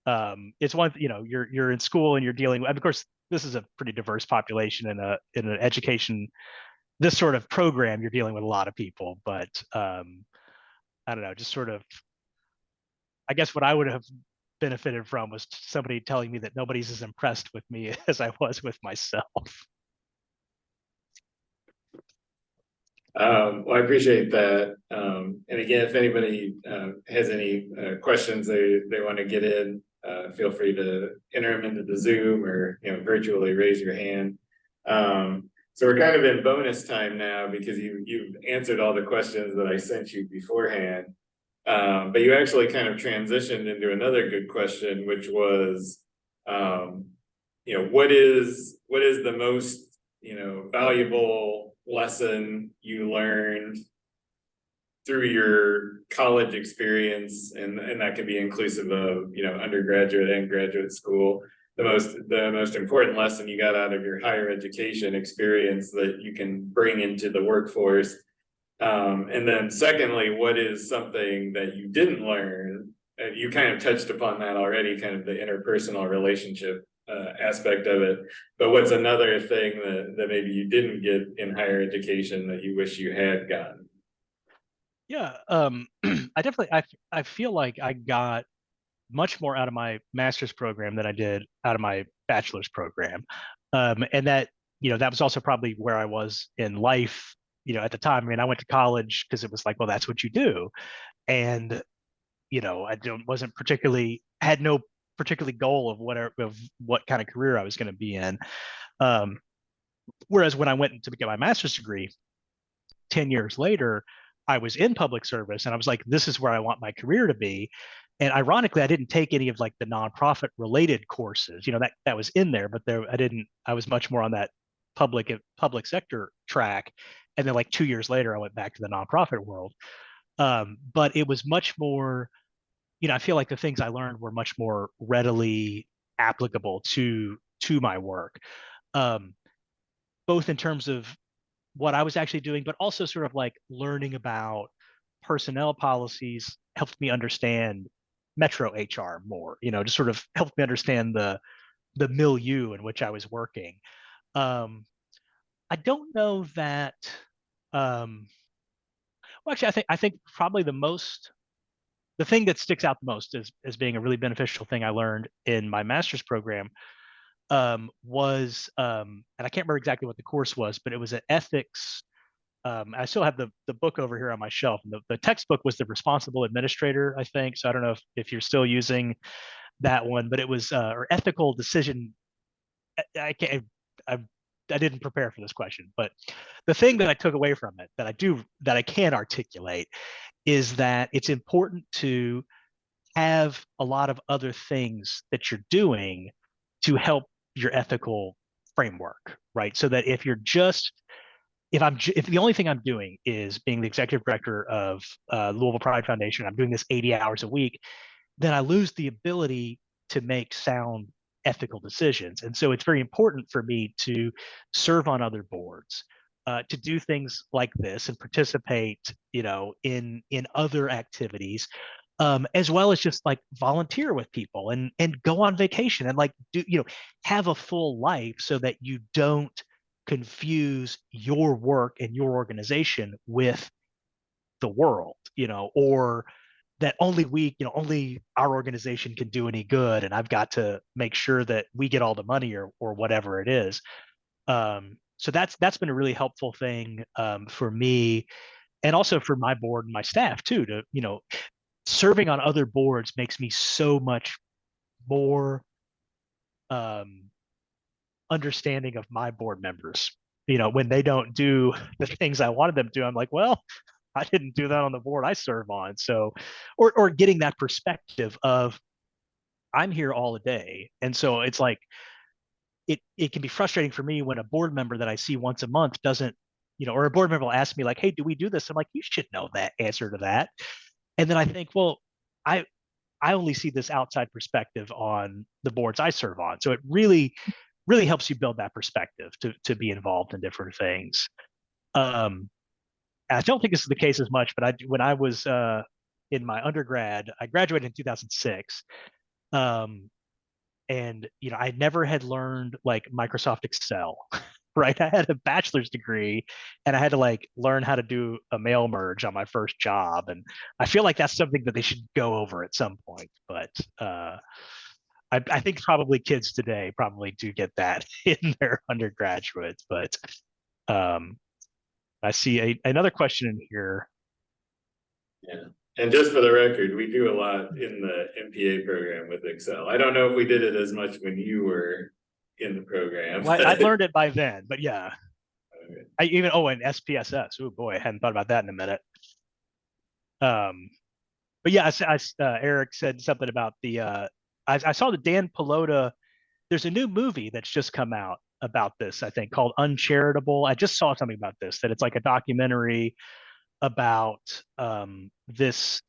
It's one, you're in school and you're dealing with, of course, this is a pretty diverse population in an education, this sort of program, you're dealing with a lot of people, but I don't know, just sort of, I guess what I would have benefited from was somebody telling me that nobody's as impressed with me as I was with myself. Well, I appreciate that. And again, if anybody has any questions they want to get in, feel free to enter them into the Zoom or virtually raise your hand. So we're kind of in bonus time now because you've answered all the questions that I sent you beforehand. But you actually kind of transitioned into another good question, which was, what is the most valuable lesson you learned through your college experience, and that could be inclusive of undergraduate and graduate school, the most important lesson you got out of your higher education experience that you can bring into the workforce. And then secondly, what is something that you didn't learn? You kind of touched upon that already, kind of the interpersonal relationship aspect of it. But what's another thing that maybe you didn't get in higher education that you wish you had gotten? Yeah, I feel like I got much more out of my master's program than I did out of my bachelor's program. And that was also probably where I was in life, at the time. I mean, I went to college because it was like, well, that's what you do. And, I wasn't particularly, had no particularly goal of what kind of career I was going to be in. Um, Whereas when I went to get my master's degree 10 years later, I was in public service and I was like, this is where I want my career to be. And ironically, I didn't take any of like the nonprofit related courses, that was in there, but I was much more on that public sector track. And then like 2 years later, I went back to the nonprofit world. But it was much more, I feel like the things I learned were much more readily applicable to my work, um, both in terms of what I was actually doing, but also sort of like learning about personnel policies helped me understand Metro HR more, just sort of helped me understand the milieu in which I was working. Um, I don't know that. Well, actually, I think probably the thing that sticks out the most as being a really beneficial thing I learned in my master's program was, and I can't remember exactly what the course was, but it was an ethics. I still have the book over here on my shelf. And the textbook was the Responsible Administrator, I think. So I don't know if you're still using that one, but it was or ethical decision. I can't. I, I didn't prepare for this question, but the thing that I took away from it that I can articulate is that it's important to have a lot of other things that you're doing to help your ethical framework, right? So that if the only thing I'm doing is being the executive director of Louisville Pride Foundation, I'm doing this 80 hours a week, then I lose the ability to make sound ethical decisions. And so it's very important for me to serve on other boards, to do things like this and participate, in other activities, as well as just like volunteer with people and go on vacation and like have a full life so that you don't confuse your work and your organization with the world, or that only our organization can do any good, and I've got to make sure that we get all the money or whatever it is. So that's been a really helpful thing for me, and also for my board and my staff too. To serving on other boards makes me so much more um, understanding of my board members. When they don't do the things I wanted them to do, I'm like, well, I didn't do that on the board I serve on. So, or getting that perspective of I'm here all day, and so it's like it can be frustrating for me when a board member that I see once a month doesn't, or a board member will ask me like, "Hey, do we do this?" I'm like, "You should know that answer to that." And then I think, well, I I only see this outside perspective on the boards I serve on. So it really helps you build that perspective to be involved in different things. Um, I don't think this is the case as much, but when I was in my undergrad, I graduated in 2006, Um, and I never had learned like Microsoft Excel, right? I had a bachelor's degree, and I had to like learn how to do a mail merge on my first job, and I feel like that's something that they should go over at some point. But I think probably kids today probably do get that in their undergraduates. But um, I see another question in here. Yeah. And just for the record, we do a lot in the MPA program with Excel. I don't know if we did it as much when you were in the program. Well, I'd learned it by then, but yeah. Okay. I even and SPSS. Oh boy, I hadn't thought about that in a minute. But yeah, Eric said something about the. I saw the Dan Pelota. There's a new movie that's just come out about this, I think, called Uncharitable. I just saw something about this, that it's like a documentary about this,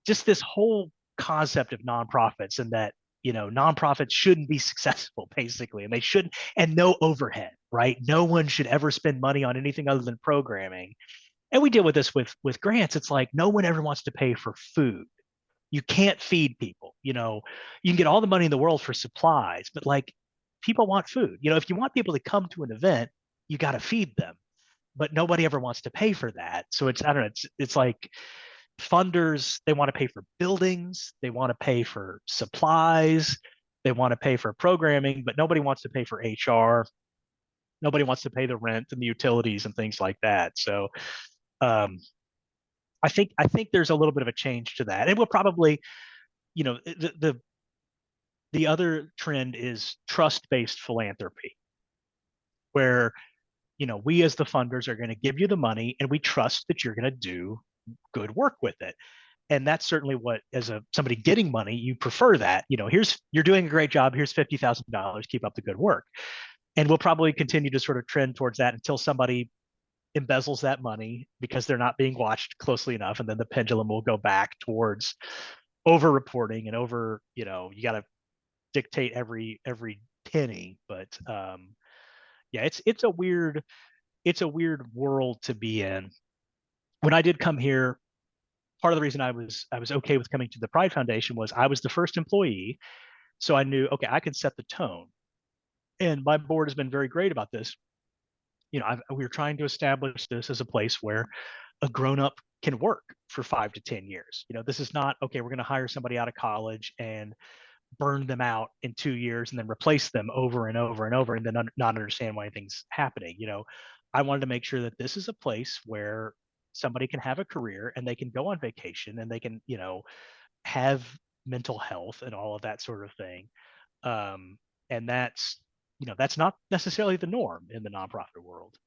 just this whole concept of nonprofits, and that nonprofits shouldn't be successful basically, and they shouldn't, and no overhead, right? No one should ever spend money on anything other than programming. And we deal with this with grants. It's like no one ever wants to pay for food. You can't feed people. You can get all the money in the world for supplies, but like people want food. If you want people to come to an event, you got to feed them. But nobody ever wants to pay for that. So it's, I don't know, it's like funders, they want to pay for buildings, they want to pay for supplies, they want to pay for programming, but nobody wants to pay for HR. Nobody wants to pay the rent and the utilities and things like that. So um, I think there's a little bit of a change to that. And we'll probably, the other trend is trust-based philanthropy, where we as the funders are going to give you the money, and we trust that you're going to do good work with it. And that's certainly what, as somebody getting money, you prefer that. You're doing a great job. Here's $50,000. Keep up the good work. And we'll probably continue to sort of trend towards that until somebody embezzles that money because they're not being watched closely enough, and then the pendulum will go back towards over reporting and over. You got to dictate every penny. But yeah, it's a weird world to be in. When I did come here, part of the reason I was okay with coming to the Pride Foundation was I was the first employee, so I knew, okay, I could set the tone. And my board has been very great about this. We're trying to establish this as a place where a grown-up can work for 5 to 10 years. This is not, okay, we're going to hire somebody out of college and burn them out in 2 years and then replace them over and over and over, and then not understand why anything's happening. I wanted to make sure that this is a place where somebody can have a career, and they can go on vacation, and they can have mental health and all of that sort of thing. And that's not necessarily the norm in the nonprofit world.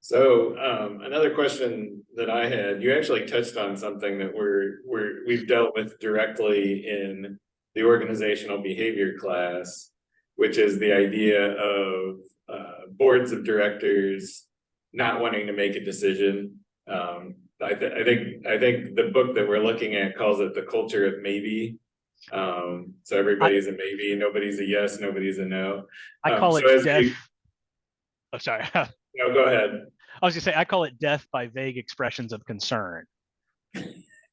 So another question that I had, you actually touched on something that we've dealt with directly in the organizational behavior class, which is the idea of boards of directors not wanting to make a decision. I think the book that we're looking at calls it the culture of maybe. So everybody's a maybe, nobody's a yes, nobody's a no. I call it death. Oh, sorry. No, go ahead. I was gonna say, I call it death by vague expressions of concern.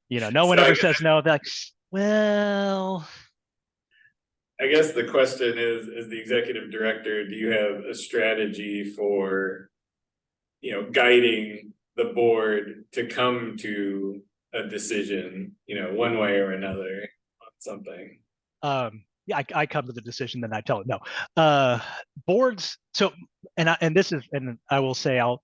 No one ever says no. They're like, well. I guess the question is, as the executive director, do you have a strategy for, guiding the board to come to a decision, one way or another on something? Yeah, I come to the decision, then I tell it no. Boards. So, and I will say I'm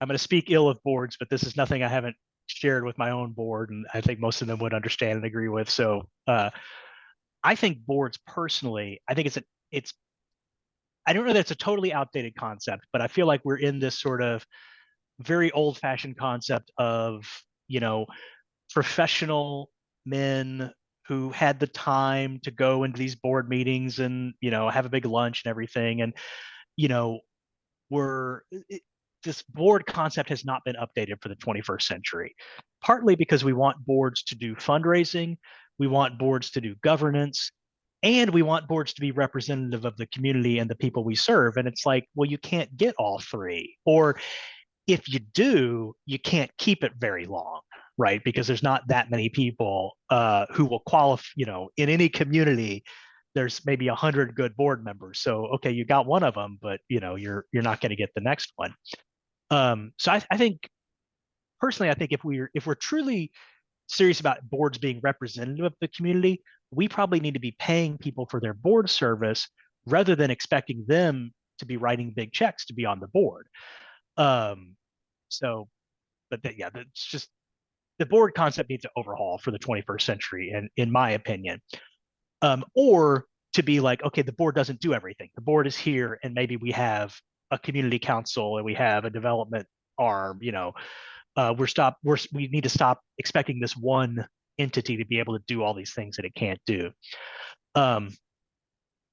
going to speak ill of boards, but this is nothing I haven't shared with my own board, and I think most of them would understand and agree with. So, I think boards personally, I think I don't know that it's a totally outdated concept, but I feel like we're in this sort of very old-fashioned concept of, professional men who had the time to go into these board meetings and, have a big lunch and everything. And, this board concept has not been updated for the 21st century, partly because we want boards to do fundraising, we want boards to do governance, and we want boards to be representative of the community and the people we serve. And it's like, well, you can't get all three, or if you do, you can't keep it very long, right? Because there's not that many people who will qualify. In any community, there's maybe 100 good board members. So okay, you got one of them, but you're not going to get the next one. So I think personally, I think if we're truly serious about boards being representative of the community, we probably need to be paying people for their board service rather than expecting them to be writing big checks to be on the board. Um, so, yeah, that's just the board concept needs to overhaul for the 21st century, and in my opinion, or to be like, okay, the board doesn't do everything. The board is here, and maybe we have a community council and we have a development arm. We need to stop expecting this one entity to be able to do all these things that it can't do. Um,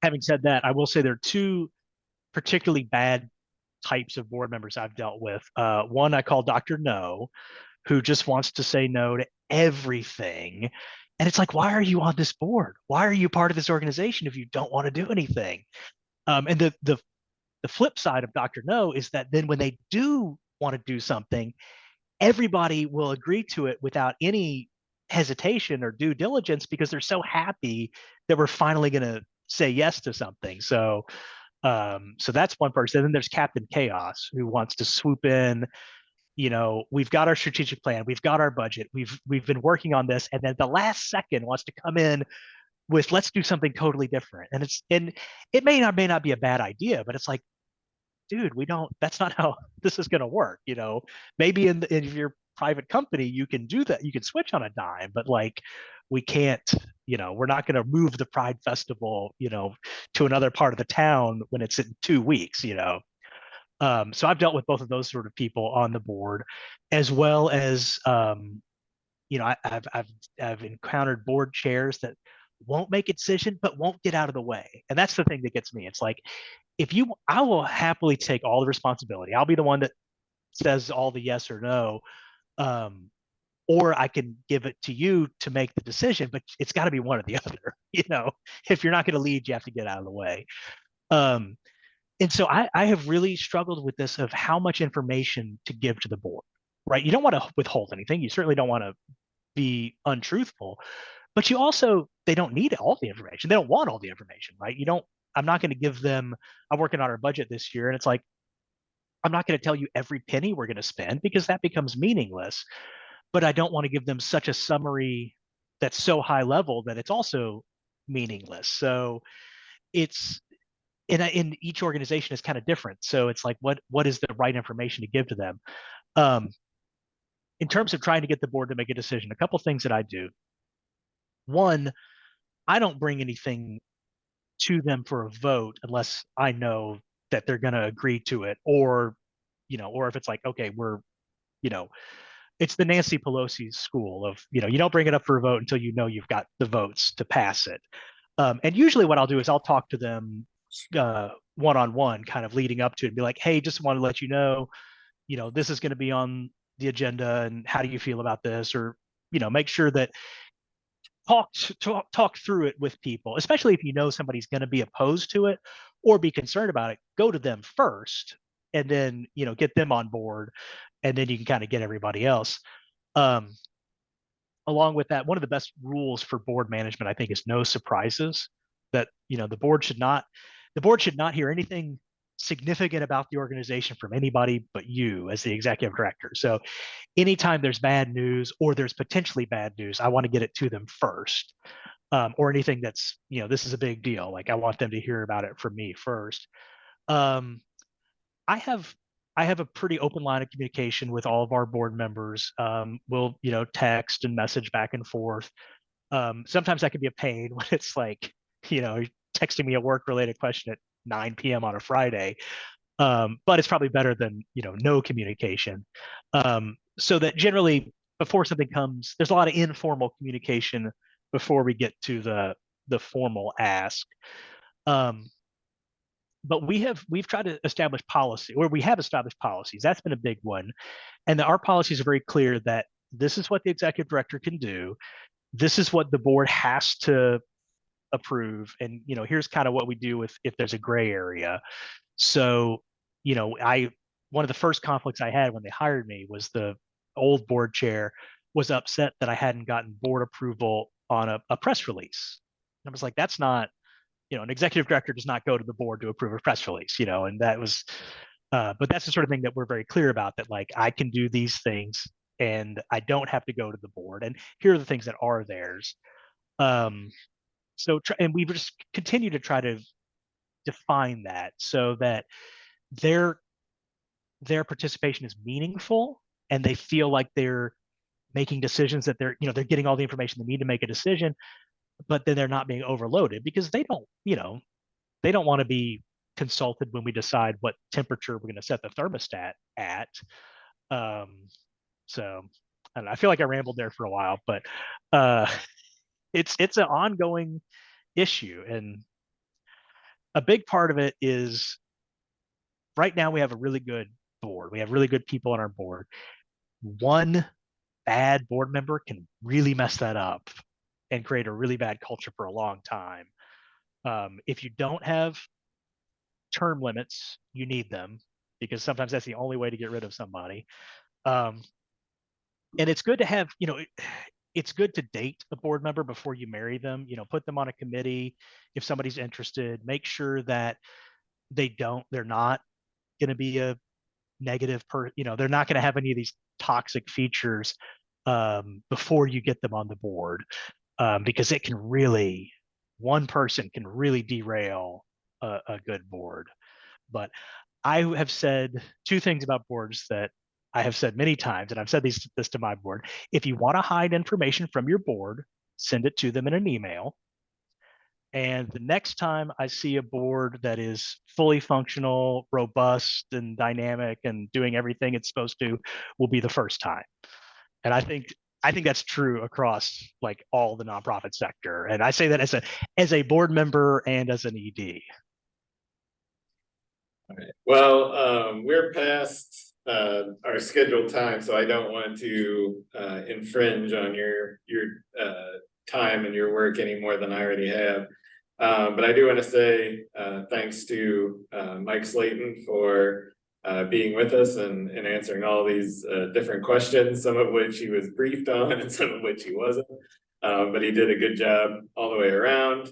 Having said that, I will say there are two particularly bad types of board members I've dealt with. One I call Dr. No, who just wants to say no to everything. And it's like, why are you on this board? Why are you part of this organization if you don't want to do anything? And the flip side of Dr. No is that then when they do want to do something, everybody will agree to it without any hesitation or due diligence because they're so happy that we're finally going to say yes to something. So that's one person. And then there's Captain Chaos, who wants to swoop in. We've got our strategic plan, we've got our budget, we've been working on this, and then the last second wants to come in with let's do something totally different. And it may not be a bad idea, but it's like, dude, we don't, that's not how this is going to work. Maybe in your private company, you can do that. You can switch on a dime, but like, we can't, we're not going to move the Pride Festival, to another part of the town when it's in 2 weeks. So I've dealt with both of those sort of people on the board, as well as, I've encountered board chairs that won't make a decision, but won't get out of the way. And that's the thing that gets me. It's like, I will happily take all the responsibility. I'll be the one that says all the yes or no. Or I can give it to you to make the decision, but it's got to be one or the other. If you're not going to lead, you have to get out of the way. And so I have really struggled with this of how much information to give to the board, right? You don't want to withhold anything. You certainly don't want to be untruthful, but they don't need all the information. They don't want all the information, right? I'm not going to give them, I'm working on our budget this year, and it's like, I'm not going to tell you every penny we're going to spend because that becomes meaningless. But I don't want to give them such a summary that's so high level that it's also meaningless. So it's, in each organization is kind of different. So it's like, what is the right information to give to them? In terms of trying to get the board to make a decision, a couple things that I do. One, I don't bring anything to them for a vote unless I know that they're going to agree to it, or if it's like, okay, you know, it's the Nancy Pelosi school of, you don't bring it up for a vote until you know you've got the votes to pass it. And usually what I'll do is I'll talk to them one-on-one, kind of leading up to it, and be like, hey, just want to let you know, this is going to be on the agenda, and how do you feel about this? Or, make sure that talk through it with people, especially if you know somebody's going to be opposed to it or be concerned about it. Go to them first, and then get them on board, and then you can kind of get everybody else. Along with that, one of the best rules for board management, I think, is no surprises. That the board should not hear anything significant about the organization from anybody but you as the executive director. So anytime there's bad news or there's potentially bad news, I want to get it to them first. Or anything that's, this is a big deal. Like, I want them to hear about it from me first. Um, I have a pretty open line of communication with all of our board members. We'll, text and message back and forth. Sometimes that can be a pain when it's like, texting me a work related question at 9 p.m. on a Friday. But it's probably better than, no communication. So that generally before something comes, there's a lot of informal communication before we get to the formal ask. But we've tried to establish policy, or we have established policies. That's been a big one. And our policies are very clear that this is what the executive director can do. This is what the board has to approve. And, here's kind of what we do if there's a gray area. So, one of the first conflicts I had when they hired me was the old board chair was upset that I hadn't gotten board approval on a press release. And I was like, that's not, an executive director does not go to the board to approve a press release, and that was, but that's the sort of thing that we're very clear about, that like I can do these things and I don't have to go to the board. And here are the things that are theirs. And we just continue to try to define that so that their participation is meaningful and they feel like they're making decisions, that they're getting all the information they need to make a decision, but then they're not being overloaded, because they don't want to be consulted when we decide what temperature we're going to set the thermostat at. So I don't know, I feel like I rambled there for a while, but it's an ongoing issue. And a big part of it is, right now we have a really good board. We have really good people on our board. One bad board member can really mess that up and create a really bad culture for a long time. If you don't have term limits, you need them, because sometimes that's the only way to get rid of somebody. And it's good to have, it's good to date a board member before you marry them, put them on a committee. If somebody's interested, make sure that they're not going to be a negative they're not going to have any of these toxic features before you get them on the board, because one person can really derail a good board. But I have said two things about boards that I have said many times, and I've said this to my board. If you want to hide information from your board, send it to them in an email. And the next time I see a board that is fully functional, robust, and dynamic and doing everything it's supposed to, will be the first time. And I think that's true across like all the nonprofit sector. And I say that as a board member and as an ED. All right. Well, we're past our scheduled time, so I don't want to infringe on your time and your work any more than I already have. But I do want to say thanks to Mike Slaton for being with us and answering all these different questions, some of which he was briefed on and some of which he wasn't. But he did a good job all the way around.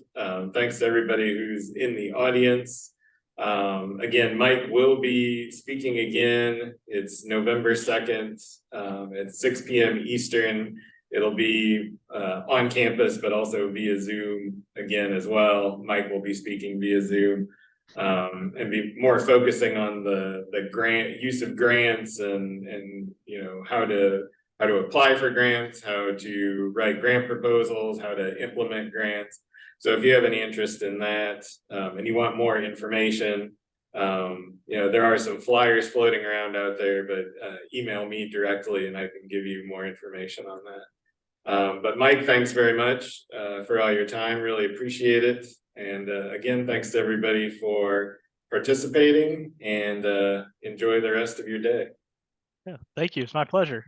Thanks to everybody who's in the audience. Again, Mike will be speaking again. It's November 2nd at 6 p.m. Eastern. It'll be on campus, but also via Zoom again as well. Mike will be speaking via Zoom and be more focusing on the grant use of grants and how to apply for grants, how to write grant proposals, how to implement grants. So if you have any interest in that and you want more information, there are some flyers floating around out there, but email me directly and I can give you more information on that. But Mike, thanks very much for all your time. Really appreciate it. And again, thanks to everybody for participating, and enjoy the rest of your day. Yeah, thank you. It's my pleasure.